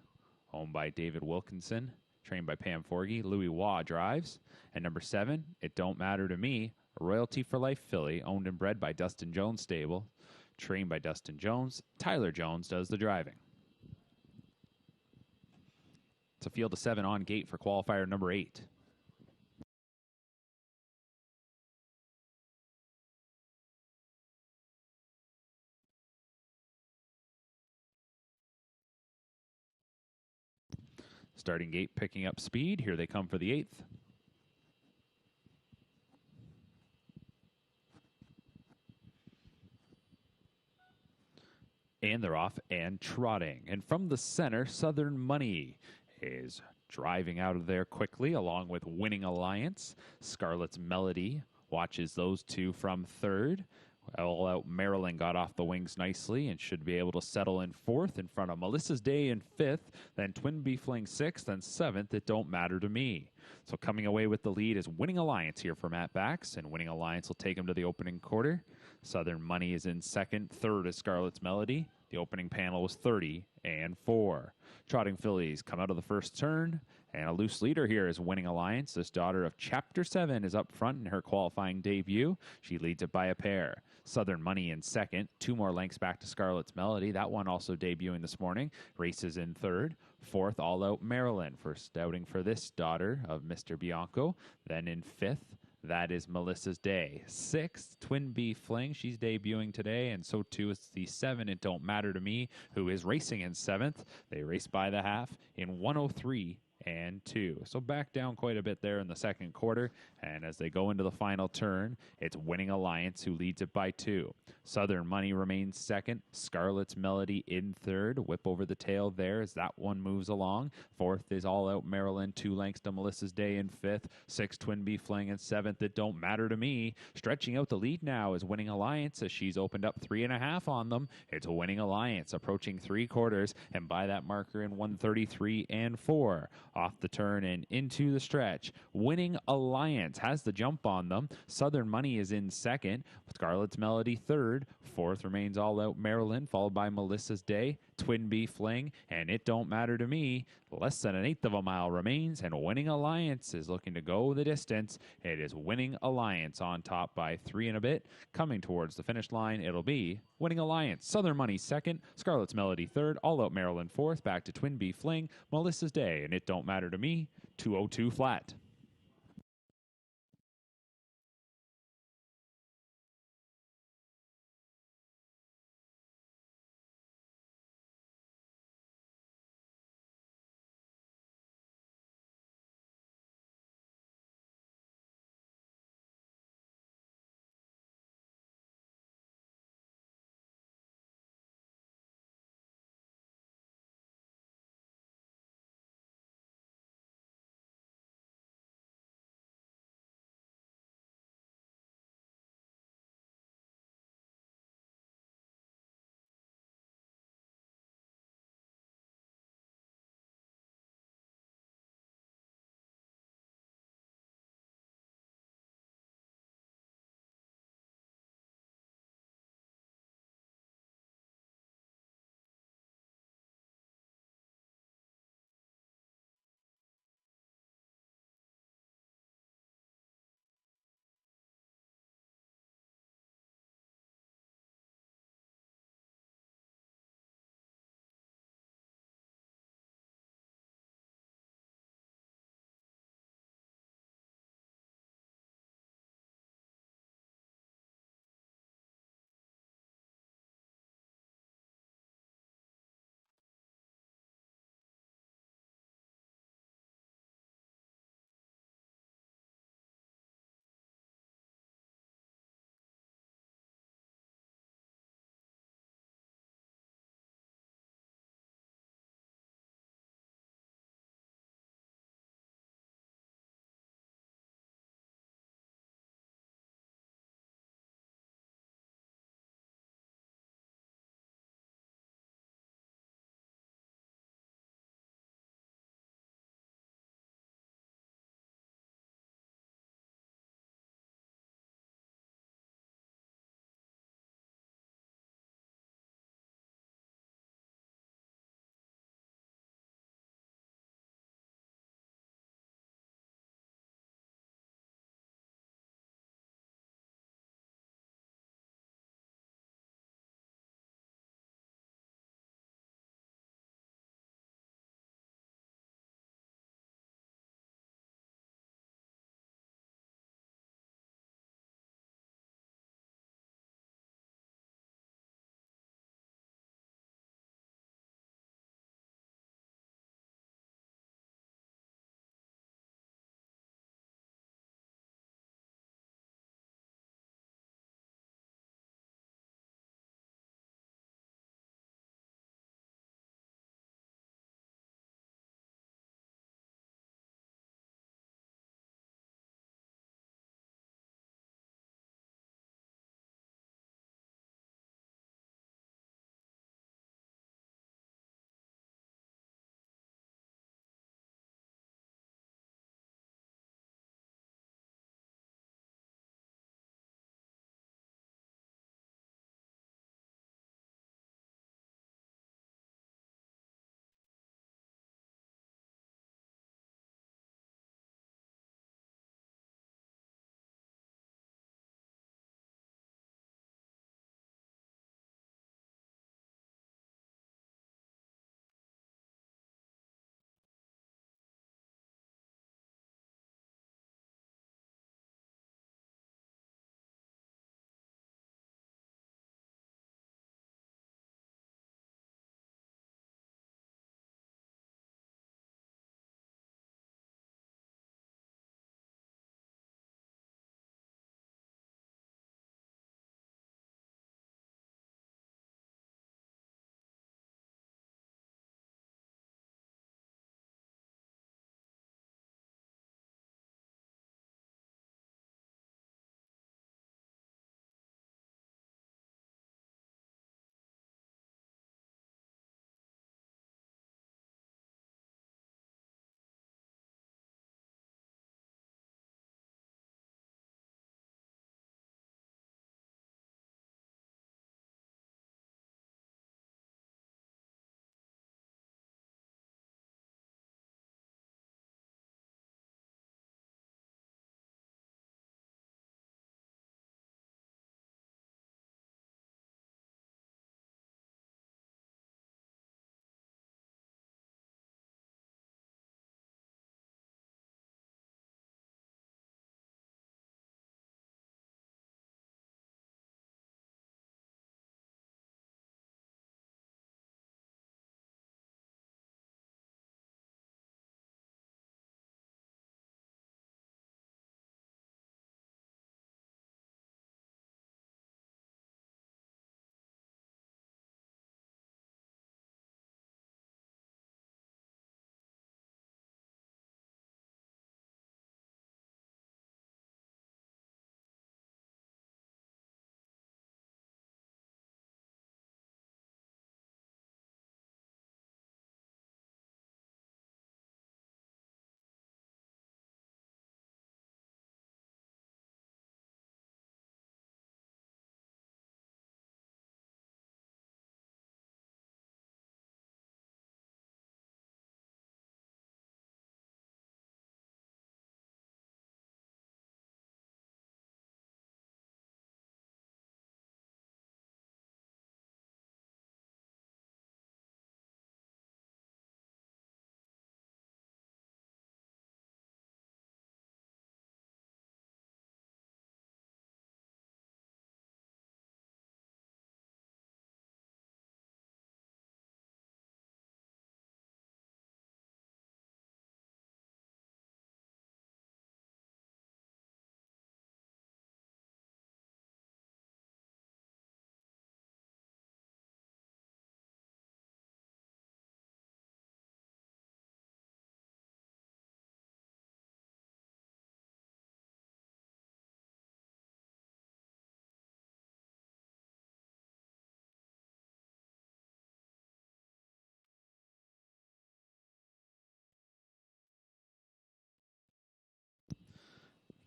owned by David Wilkinson, trained by Pam Forgy. Louis Waugh drives. And number 7, It Don't Matter to Me, a Royalty for Life filly, owned and bred by Dustin Jones Stable, trained by Dustin Jones. Tyler Jones does the driving. It's a field of 7 on gate for qualifier number 8. Starting gate picking up speed. Here they come for the 8th. And they're off and trotting. And from the center, Southern Money is driving out of there quickly, along with Winning Alliance. Scarlet's Melody watches those two from 3rd. All Out Maryland got off the wings nicely and should be able to settle in 4th in front of Melissa's Day in 5th, then Twin Bee Fling 6th, then 7th. It Don't Matter to Me. So coming away with the lead is Winning Alliance here for Matt Bax, and Winning Alliance will take him to the opening quarter. Southern Money is in 2nd. 3rd is Scarlet's Melody. The opening panel was 30 and 4. Trotting fillies come out of the first turn, and a loose leader here is Winning Alliance. This daughter of Chapter 7 is up front in her qualifying debut. She leads it by a pair. Southern Money in 2nd. 2 more lengths back to Scarlet's Melody. That one also debuting this morning. Races in 3rd. 4th, All Out Maryland, first outing for this daughter of Mr. Bianco. Then in 5th, that is Melissa's Day. 6th, Twin Bee Fling. She's debuting today, and so too is the 7, It Don't Matter to Me, who is racing in 7th. They race by the half in 103 and 2. So back down quite a bit there in the second quarter. And as they go into the final turn, it's Winning Alliance who leads it by 2. Southern Money remains 2nd. Scarlet's Melody in 3rd. Whip over the tail there as that one moves along. 4th is All Out Maryland, 2 lengths to Melissa's Day in 5th. 6th, Twin Bee Fling in 7th. It Don't Matter to Me. Stretching out the lead now is Winning Alliance as she's opened up 3.5 on them. It's a Winning Alliance approaching 3/4, and by that marker in 133 and 4. Off the turn and into the stretch. Winning Alliance has the jump on them. Southern Money is in 2nd. Scarlet's Melody 3rd. 4th remains All Out Maryland, followed by Melissa's Day, Twin Bee Fling, and It Don't Matter to Me. Less than 1/8 of a mile remains, and Winning Alliance is looking to go the distance. It is Winning Alliance on top by 3 and a bit. Coming towards the finish line, it'll be Winning Alliance. Southern Money 2nd. Scarlet's Melody 3rd. All Out Maryland 4th. Back to Twin Bee Fling, Melissa's Day, and It Don't Matter to Me. 202 flat.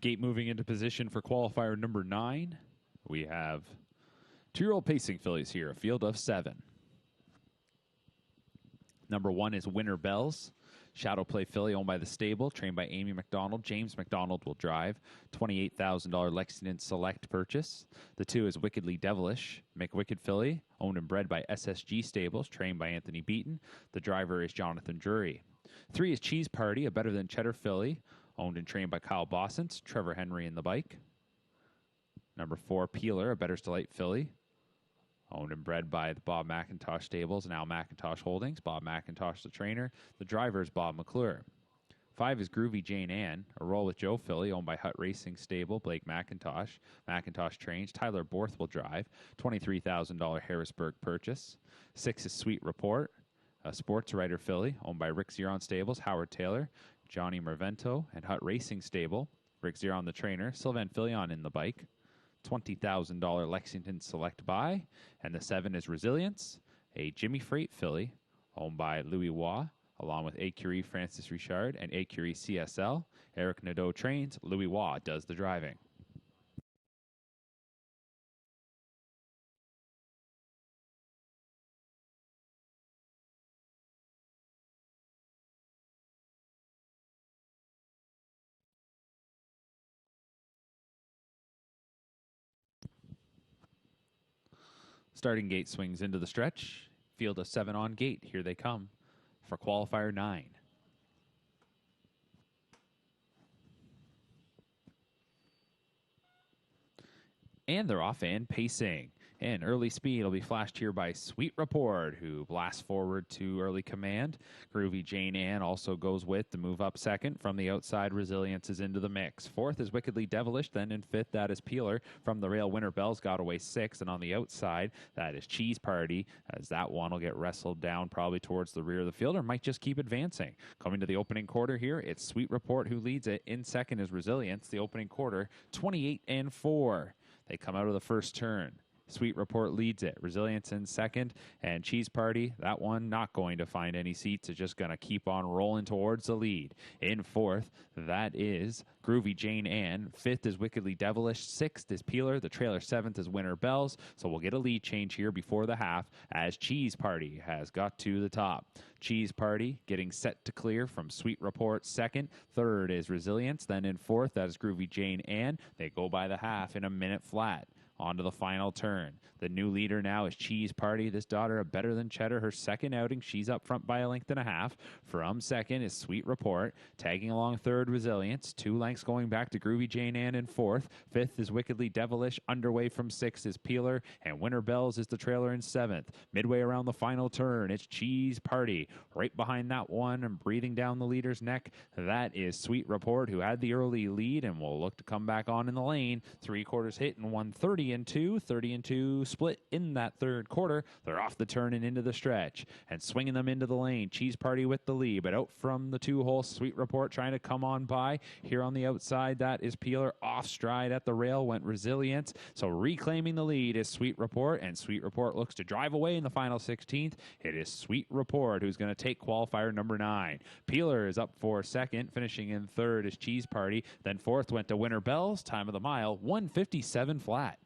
Gate moving into position for qualifier number 9. We have 2-year-old pacing fillies here, a field of 7. Number 1 is Winter Bells. Shadow Play filly owned by the stable, trained by Amy McDonald. James McDonald will drive. $28,000 Lexington Select purchase. The 2 is Wickedly Devilish. McWicked filly, owned and bred by SSG Stables, trained by Anthony Beaton. The driver is Jonathan Drury. 3 is Cheese Party, a better than Cheddar filly, owned and trained by Kyle Bossant. Trevor Henry in the bike. Number 4, Peeler, a Better's Delight filly, owned and bred by the Bob McIntosh Stables and Al McIntosh Holdings. Bob McIntosh, the trainer. The driver is Bob McClure. 5 is Groovy Jane Ann, a Roll with Joe filly, owned by Hut Racing Stable, Blake McIntosh. McIntosh trains. Tyler Borth will drive. $23,000 Harrisburg purchase. 6 is Sweet Report, a Sports Writer filly, owned by Rick Zeron Stables, Howard Taylor, Johnny Mervento, and Hut Racing Stable. Rick Zeron, the trainer. Sylvain Filion in the bike. $20,000 Lexington Select buy. And the 7 is Resilience, a Jimmy Freight filly, owned by Louis Waugh, along with Écurie Francis Richard and Écurie CSL. Eric Nadeau trains. Louis Waugh does the driving. Starting gate swings into the stretch. Field of 7 on gate. Here they come for qualifier 9. And they're off and pacing. And early speed will be flashed here by Sweet Report, who blasts forward to early command. Groovy Jane Ann also goes with the move up second. From the outside, Resilience is into the mix. 4th is Wickedly Devilish. Then in 5th, that is Peeler. From the rail, Winter Bells got away 6th. And on the outside, that is Cheese Party, as that one will get wrestled down probably towards the rear of the field, or might just keep advancing. Coming to the opening quarter here, it's Sweet Report who leads it. In second is Resilience. The opening quarter, 28-4. They come out of the first turn. Sweet Report leads it. Resilience in second, and Cheese Party, that one not going to find any seats. It's just going to keep on rolling towards the lead. In 4th, that is Groovy Jane Ann. 5th is Wickedly Devilish. 6th is Peeler. The trailer 7th is Winter Bells. So we'll get a lead change here before the half as Cheese Party has got to the top. Cheese Party getting set to clear from Sweet Report 2nd. 3rd is Resilience. Then in 4th, that is Groovy Jane Ann. They go by the half in a minute flat. On to the final turn. The new leader now is Cheese Party. This daughter of Better Than Cheddar, her second outing. She's up front by a length and a half. From second is Sweet Report. Tagging along 3rd, Resilience. 2 lengths going back to Groovy Jane Ann in 4th. 5th is Wickedly Devilish. Underway from 6th is Peeler. And Winter Bells is the trailer in 7th. Midway around the final turn, it's Cheese Party. Right behind that one and breathing down the leader's neck, that is Sweet Report, who had the early lead and will look to come back on in the lane. 3/4 hit and 130 and 2. 30 and 2 split in that 3rd quarter. They're off the turn and into the stretch and swinging them into the lane. Cheese Party with the lead, but out from the 2-hole, Sweet Report trying to come on by. Here on the outside, that is Peeler. Off stride at the rail went Resilience. So reclaiming the lead is Sweet Report, and Sweet Report looks to drive away in the final 16th. It is Sweet Report who's going to take qualifier number 9. Peeler is up for 2nd. Finishing in 3rd is Cheese Party. Then 4th went to Winter Bells. Time of the mile, 1:57 flat.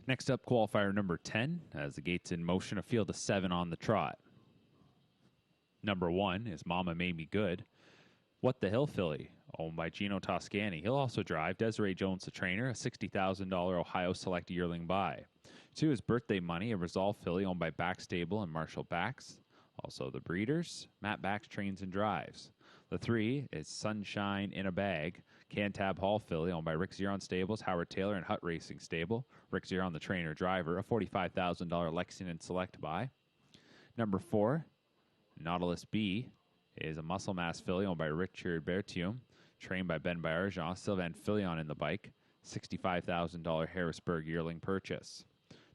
Next up, qualifier number 10, as the gate's in motion, a field of 7 on the trot. Number 1 is Mama Made Me Good. What the Hill filly, owned by Gino Toscani. He'll also drive Desiree Jones, the trainer, a $60,000 Ohio Select yearling buy. 2 is Birthday Money, a Resolve filly owned by Backstable and Marshall Backs. Also the breeders, Matt Backs trains and drives. The 3 is Sunshine in a Bag, Cantab Hall filly owned by Rick Zeron Stables, Howard Taylor, and Hutt Racing Stable. Rick Zeron, the trainer driver, a $45,000 Lexington Select buy. Number 4, Nautilus B, is a muscle mass filly owned by Richard Bertium, trained by Ben Bayerjean, Sylvain Filion in the bike, $65,000 Harrisburg yearling purchase.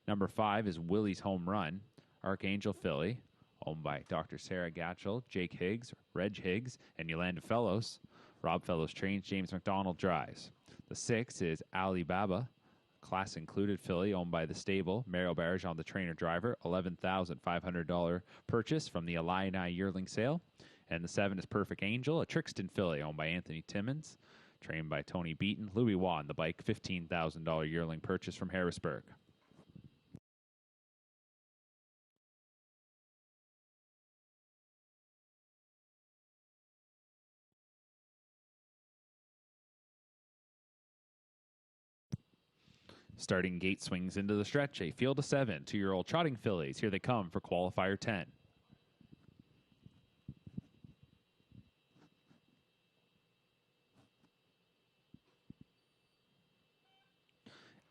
Number 5 is Willie's Home Run, Archangel filly, owned by Dr. Sarah Gatchell, Jake Higgs, Reg Higgs, and Yolanda Fellows. Rob Fellows trains, James McDonald drives. The 6 is Alibaba, class included filly owned by the stable, Mario Bayerjean, the trainer driver, $11,500 purchase from the Illini yearling sale. And the 7 is Perfect Angel, a Trixton filly owned by Anthony Timmons, trained by Tony Beaton. Louis Wan, the bike, $15,000 yearling purchase from Harrisburg. Starting gate swings into the stretch, a field of 7 2-year-old trotting fillies. Here they come for qualifier 10.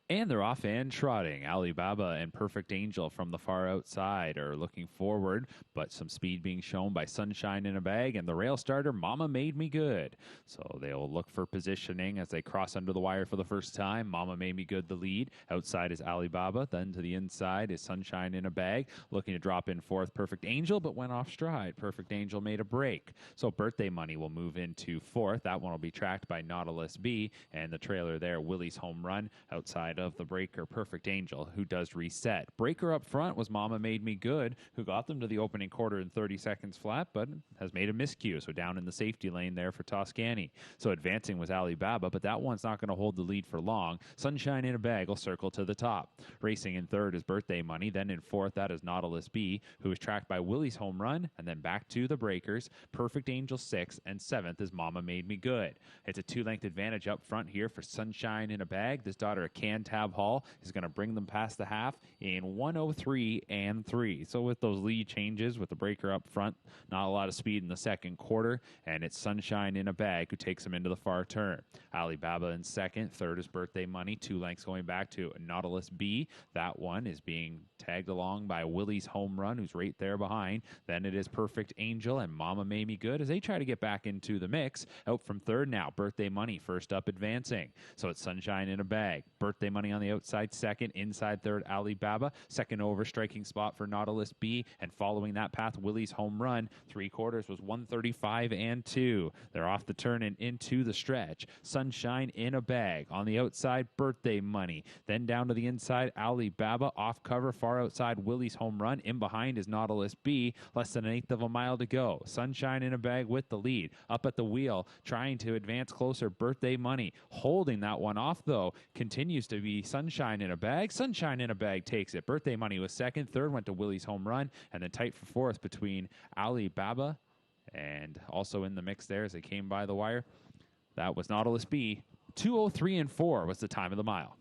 And they're off and trotting. Alibaba and Perfect Angel from the far outside are looking forward, but some speed being shown by Sunshine in a Bag and the rail starter, Mama Made Me Good. So they'll look for positioning as they cross under the wire for the first time. Mama Made Me Good, the lead. Outside is Alibaba. Then to the inside is Sunshine in a Bag, looking to drop in fourth, Perfect Angel, but went off stride. Perfect Angel made a break. So Birthday Money will move into fourth. That one will be tracked by Nautilus B, and the trailer there, Willie's Home Run, outside of the breaker, Perfect Angel, who does reset. Breaker up front was Mama Made Me Good, who got them to the opening quarter in 30 seconds flat, but has made a miscue, so down in the safety lane there for Toscani. So advancing was Alibaba, but that one's not going to hold the lead for long. Sunshine in a Bag will circle to the top. Racing in third is Birthday Money, then in fourth, that is Nautilus B, who is tracked by Willie's Home Run, and then back to the breakers, Perfect Angel 6, and 7th is Mama Made Me Good. It's a 2-length advantage up front here for Sunshine in a Bag. This daughter of Cantab Hall is going to bring them past the half in 1:03 and 3. So with those lead changes, with the breaker up front, not a lot of speed in the second quarter, and it's Sunshine in a Bag who takes them into the far turn. Alibaba in second. Third is Birthday Money. 2 lengths going back to Nautilus B. That one is being tagged along by Willie's Home Run, who's right there behind. Then it is Perfect Angel and Mama Made Me Good as they try to get back into the mix. Out from third now, Birthday Money first up advancing. So it's Sunshine in a Bag. Birthday Money on the outside second, inside third, Alibaba. Second over, striking spot for Nautilus B, and following that path, Willie's Home Run. 3/4 was 135 and 2. They're off the turn and into the stretch. Sunshine in a Bag. On the outside, Birthday Money. Then down to the inside, Alibaba. Off cover, far outside, Willie's Home Run. In behind is Nautilus B. Less than 1/8 of a mile to go. Sunshine in a Bag with the lead. Up at the wheel, trying to advance closer, Birthday Money. Holding that one off, though, continues to be Sunshine in a Bag. Sunshine in a Bag takes it. Birthday Money was second. Third went to Willie's Home Run. And then tight for fourth between Alibaba and also in the mix there as they came by the wire. That was Nautilus B. 2:03 and 4 was the time of the mile.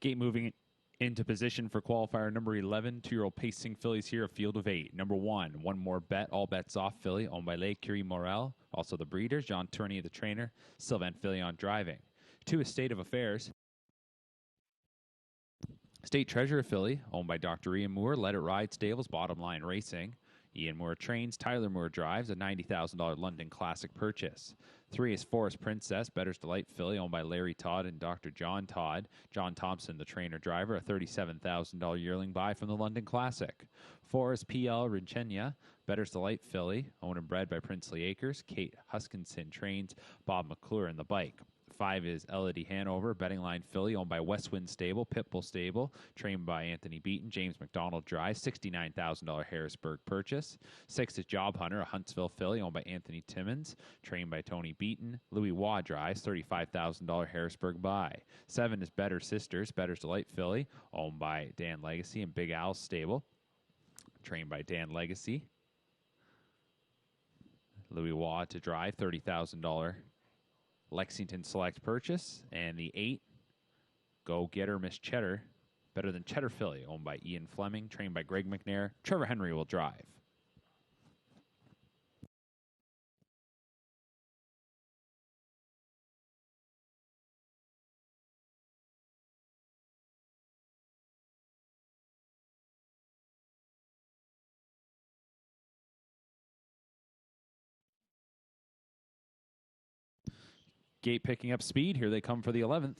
Gate moving into position for qualifier number 11. 2-year-old pacing fillies here, a field of 8. Number 1, One More Bet, all bets off filly, owned by Le Curie Morel. Also the breeders, John Turney, the trainer, Sylvain Filion driving. 2 is State of Affairs. State Treasure filly, owned by Dr. Ian Moore, Let It Ride Stables, Bottom Line Racing. Ian Moore trains, Tyler Moore drives, a $90,000 London Classic purchase. 3 is Forest Princess, Bettor's Delight filly, owned by Larry Todd and Dr. John Todd. John Thompson, the trainer-driver, a $37,000 yearling buy from the London Classic. 4 is PL Rinchenia, Bettor's Delight filly, owned and bred by Princely Acres. Kate Huskinson trains, Bob McClure in the bike. 5 is Elodie Hanover, betting line filly, owned by Westwind Stable, Pitbull Stable, trained by Anthony Beaton. James McDonald drives, $69,000 Harrisburg purchase. 6 is Job Hunter, a Huntsville filly, owned by Anthony Timmons, trained by Tony Beaton. Louis Waugh drives, $35,000 Harrisburg buy. 7 is Better Sisters, Bettor's Delight filly, owned by Dan Legacy and Big Al's Stable, trained by Dan Legacy. Louis Waugh to drive, $30,000 Lexington Select purchase. And the 8, Go Getter Miss Cheddar, Better Than Cheddar filly, owned by Ian Fleming, trained by Greg McNair. Trevor Henry will drive. Gate picking up speed. Here they come for the 11th.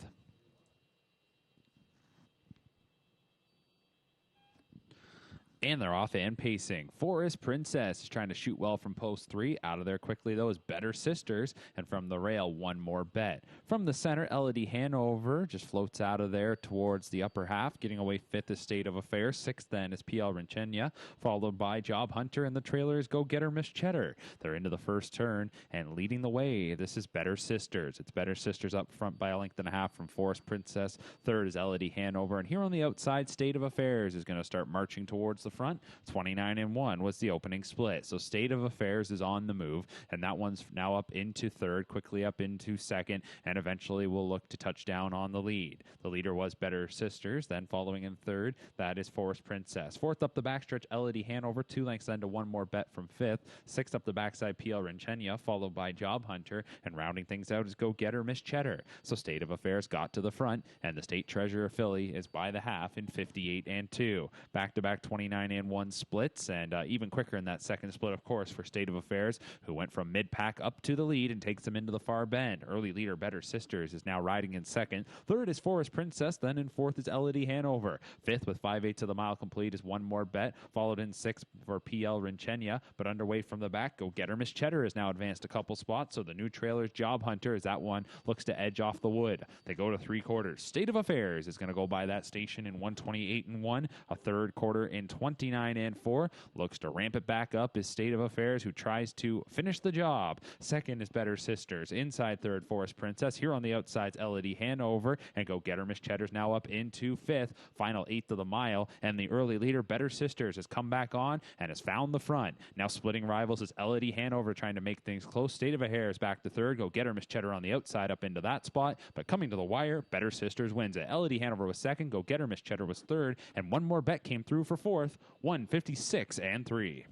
And they're off and pacing. Forest Princess is trying to shoot well from post 3. Out of there quickly, though, is Better Sisters. And from the rail, One More Bet. From the center, Elodie Hanover just floats out of there towards the upper half. Getting away 5th is State of Affairs. 6th then is PL Rinchenia, followed by Job Hunter. And the trailers Go Getter Miss Cheddar. They're into the first turn and leading the way. This is Better Sisters. It's Better Sisters up front by a length and a half from Forest Princess. 3rd is Elodie Hanover. And here on the outside, State of Affairs is going to start marching towards the front. 29-1 was the opening split. So State of Affairs is on the move, and that one's now up into 3rd, quickly up into 2nd, and eventually will look to touch down on the lead. The leader was Better Sisters, then following in 3rd, that is Forest Princess. 4th up the backstretch, Elodie Hanover, 2 lengths then to One More Bet from 5th. 6th up the backside, PL Rinchenia, followed by Job Hunter, and rounding things out is Go Getter Miss Cheddar. So State of Affairs got to the front, and the State Treasurer filly is by the half in 58-2. Back-to-back 29-1 splits, and even quicker in that second split, of course, for State of Affairs, who went from mid-pack up to the lead and takes them into the far bend. Early leader Better Sisters is now riding in 2nd. 3rd is Forest Princess, then in 4th is Elodie Hanover. 5th with 5/8 of the mile complete is One More Bet, followed in 6th for PL Rinchenia, but underway from the back, Go Getter Miss Cheddar is now advanced a couple spots, so the new trailer's Job Hunter, as that one looks to edge off the wood. They go to 3/4. State of Affairs is going to go by that station in 128-1, a 3rd quarter in 29-4. Looks to ramp it back up is State of Affairs, who tries to finish the job. 2nd is Better Sisters. Inside 3rd, Forest Princess. Here on the outside's Elodie Hanover, and Go Getter Miss Cheddar's now up into 5th. Final 1/8 of the mile, and the early leader, Better Sisters, has come back on and has found the front. Now splitting rivals is Elodie Hanover trying to make things close. State of Affairs back to 3rd. Go Getter Miss Cheddar on the outside up into that spot, but coming to the wire, Better Sisters wins it. Elodie Hanover was 2nd. Go Getter Miss Cheddar was 3rd, and One More Bet came through for 4th. 156-3.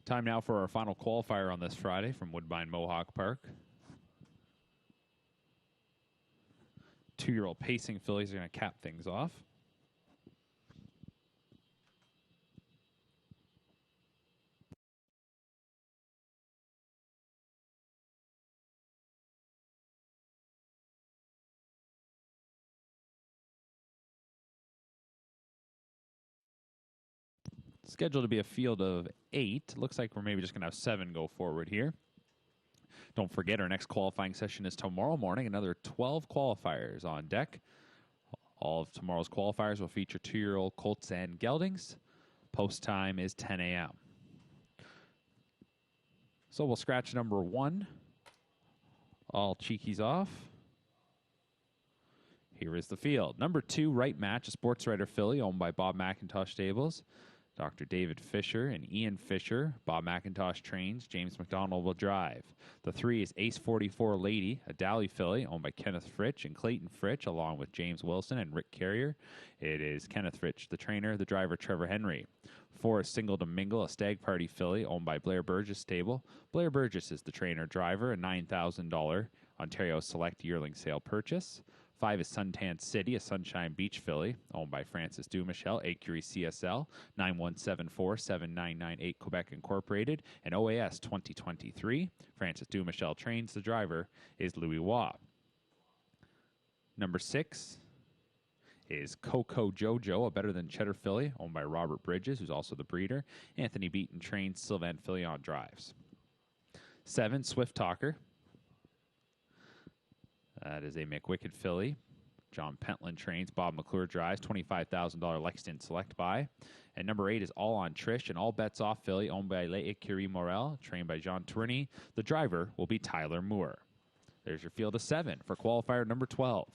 Time now for our final qualifier on this Friday from Woodbine Mohawk Park. 2-year-old pacing fillies are going to cap things off. Scheduled to be a field of 8. Looks like we're maybe just going to have 7 go forward here. Don't forget, our next qualifying session is tomorrow morning. Another 12 qualifiers on deck. All of tomorrow's qualifiers will feature 2-year-old colts and geldings. Post time is 10 a.m. So we'll scratch number 1. All cheekies off. Here is the field. Number 2, Right Match, a sports writer filly owned by Bob McIntosh Stables. Dr. David Fisher and Ian Fisher. Bob McIntosh trains. James McDonald will drive. The 3 is Ace 44 Lady, a Dally filly owned by Kenneth Fritch and Clayton Fritch, along with James Wilson and Rick Carrier. It is Kenneth Fritch, the trainer, the driver Trevor Henry. 4 is Single to Mingle, a stag party filly owned by Blair Burgess Stable. Blair Burgess is the trainer driver, a $9,000 Ontario Select yearling sale purchase. 5 is Suntan City, a Sunshine Beach filly, owned by Francis Dumichel, Acurie CSL, 9174-7998 Quebec Incorporated, and OAS 2023. Francis Dumichel trains. The driver is Louis Waugh. Number 6 is Coco Jojo, a Better Than Cheddar filly, owned by Robert Bridges, who's also the breeder. Anthony Beaton trains. Sylvain Filion drives. 7, Swift Talker. That is a McWicked filly. John Pentland trains. Bob McClure drives. $25,000 Lexington Select buy. And number 8 is All on Trish, an all bets off filly owned by L'Écurie Morel, trained by Jean Tourney. The driver will be Tyler Moore. There's your field of 7 for qualifier number 12.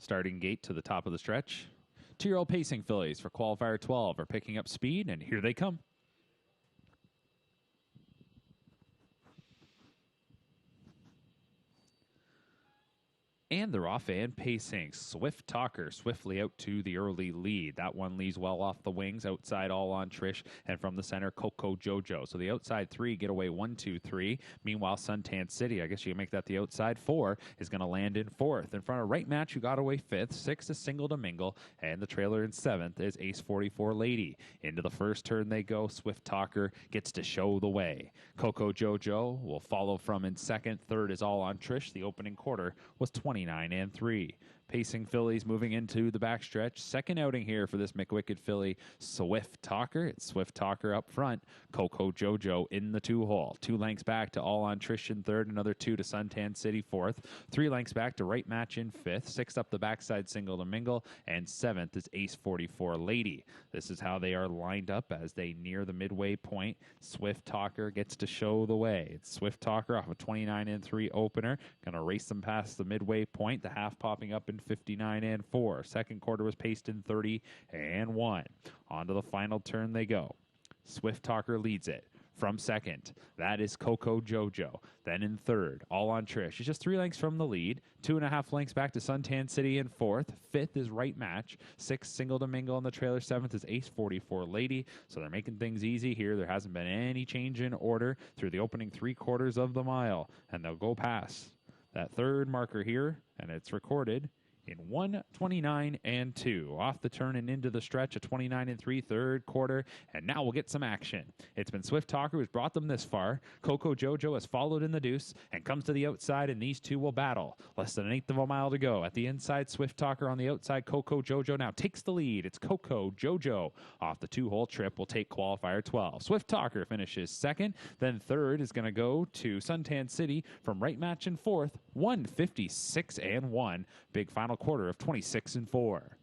Starting gate to the top of the stretch. 2-year-old pacing fillies for qualifier 12 are picking up speed, and here they come. And they're off and pacing. Swift Talker swiftly out to the early lead. That one leaves well off the wings. Outside, All on Trish. And from the center, Coco Jojo. So the outside 3 get away 1, 2, 3. Meanwhile, Suntan City, I guess you can make that the outside 4, is going to land in 4th. In front of Right Match, who got away 5th. 6 is Single to Mingle. And the trailer in 7th is Ace 44 Lady. Into the first turn they go. Swift Talker gets to show the way. Coco Jojo will follow from in 2nd. 3rd is All on Trish. The opening quarter was 29-3. Pacing fillies moving into the backstretch. Second outing here for this McWicked filly, Swift Talker. It's Swift Talker up front. Coco Jojo in the 2-hole. 2 lengths back to All on Trish in 3rd. Another 2 to Suntan City 4th. 3 lengths back to Right Match in 5th. 6th up the backside, Single to Mingle. And 7th is Ace 44 Lady. This is how they are lined up as they near the midway point. Swift Talker gets to show the way. It's Swift Talker off a 29-3 opener. Going to race them past the midway point. The half popping up in 59-4. Second quarter was paced in 30-1. On to the final turn they go. Swift Talker leads it. From 2nd, that is Coco Jojo. Then in 3rd, All on Trish. She's just 3 lengths from the lead. 2.5 lengths back to Suntan City in 4th. 5th is Right Match. 6th, Single to Mingle on the trailer. 7th is Ace 44 Lady. So they're making things easy here. There hasn't been any change in order through the opening 3/4 of the mile. And they'll go past that 3rd marker here, and it's recorded in 1:29-2. Off the turn and into the stretch, a 29-3 3rd quarter, and now we'll get some action. It's been Swift Talker who's brought them this far. Coco Jojo has followed in the deuce and comes to the outside, and these two will battle. Less than 1/8 of a mile to go. At the inside, Swift Talker. On the outside, Coco Jojo now takes the lead. It's Coco Jojo off the 2-hole trip will take qualifier 12. Swift Talker finishes 2nd. Then 3rd is going to go to Suntan City from Right Match in 4th. 1:56-1. Big final quarter of 26-4.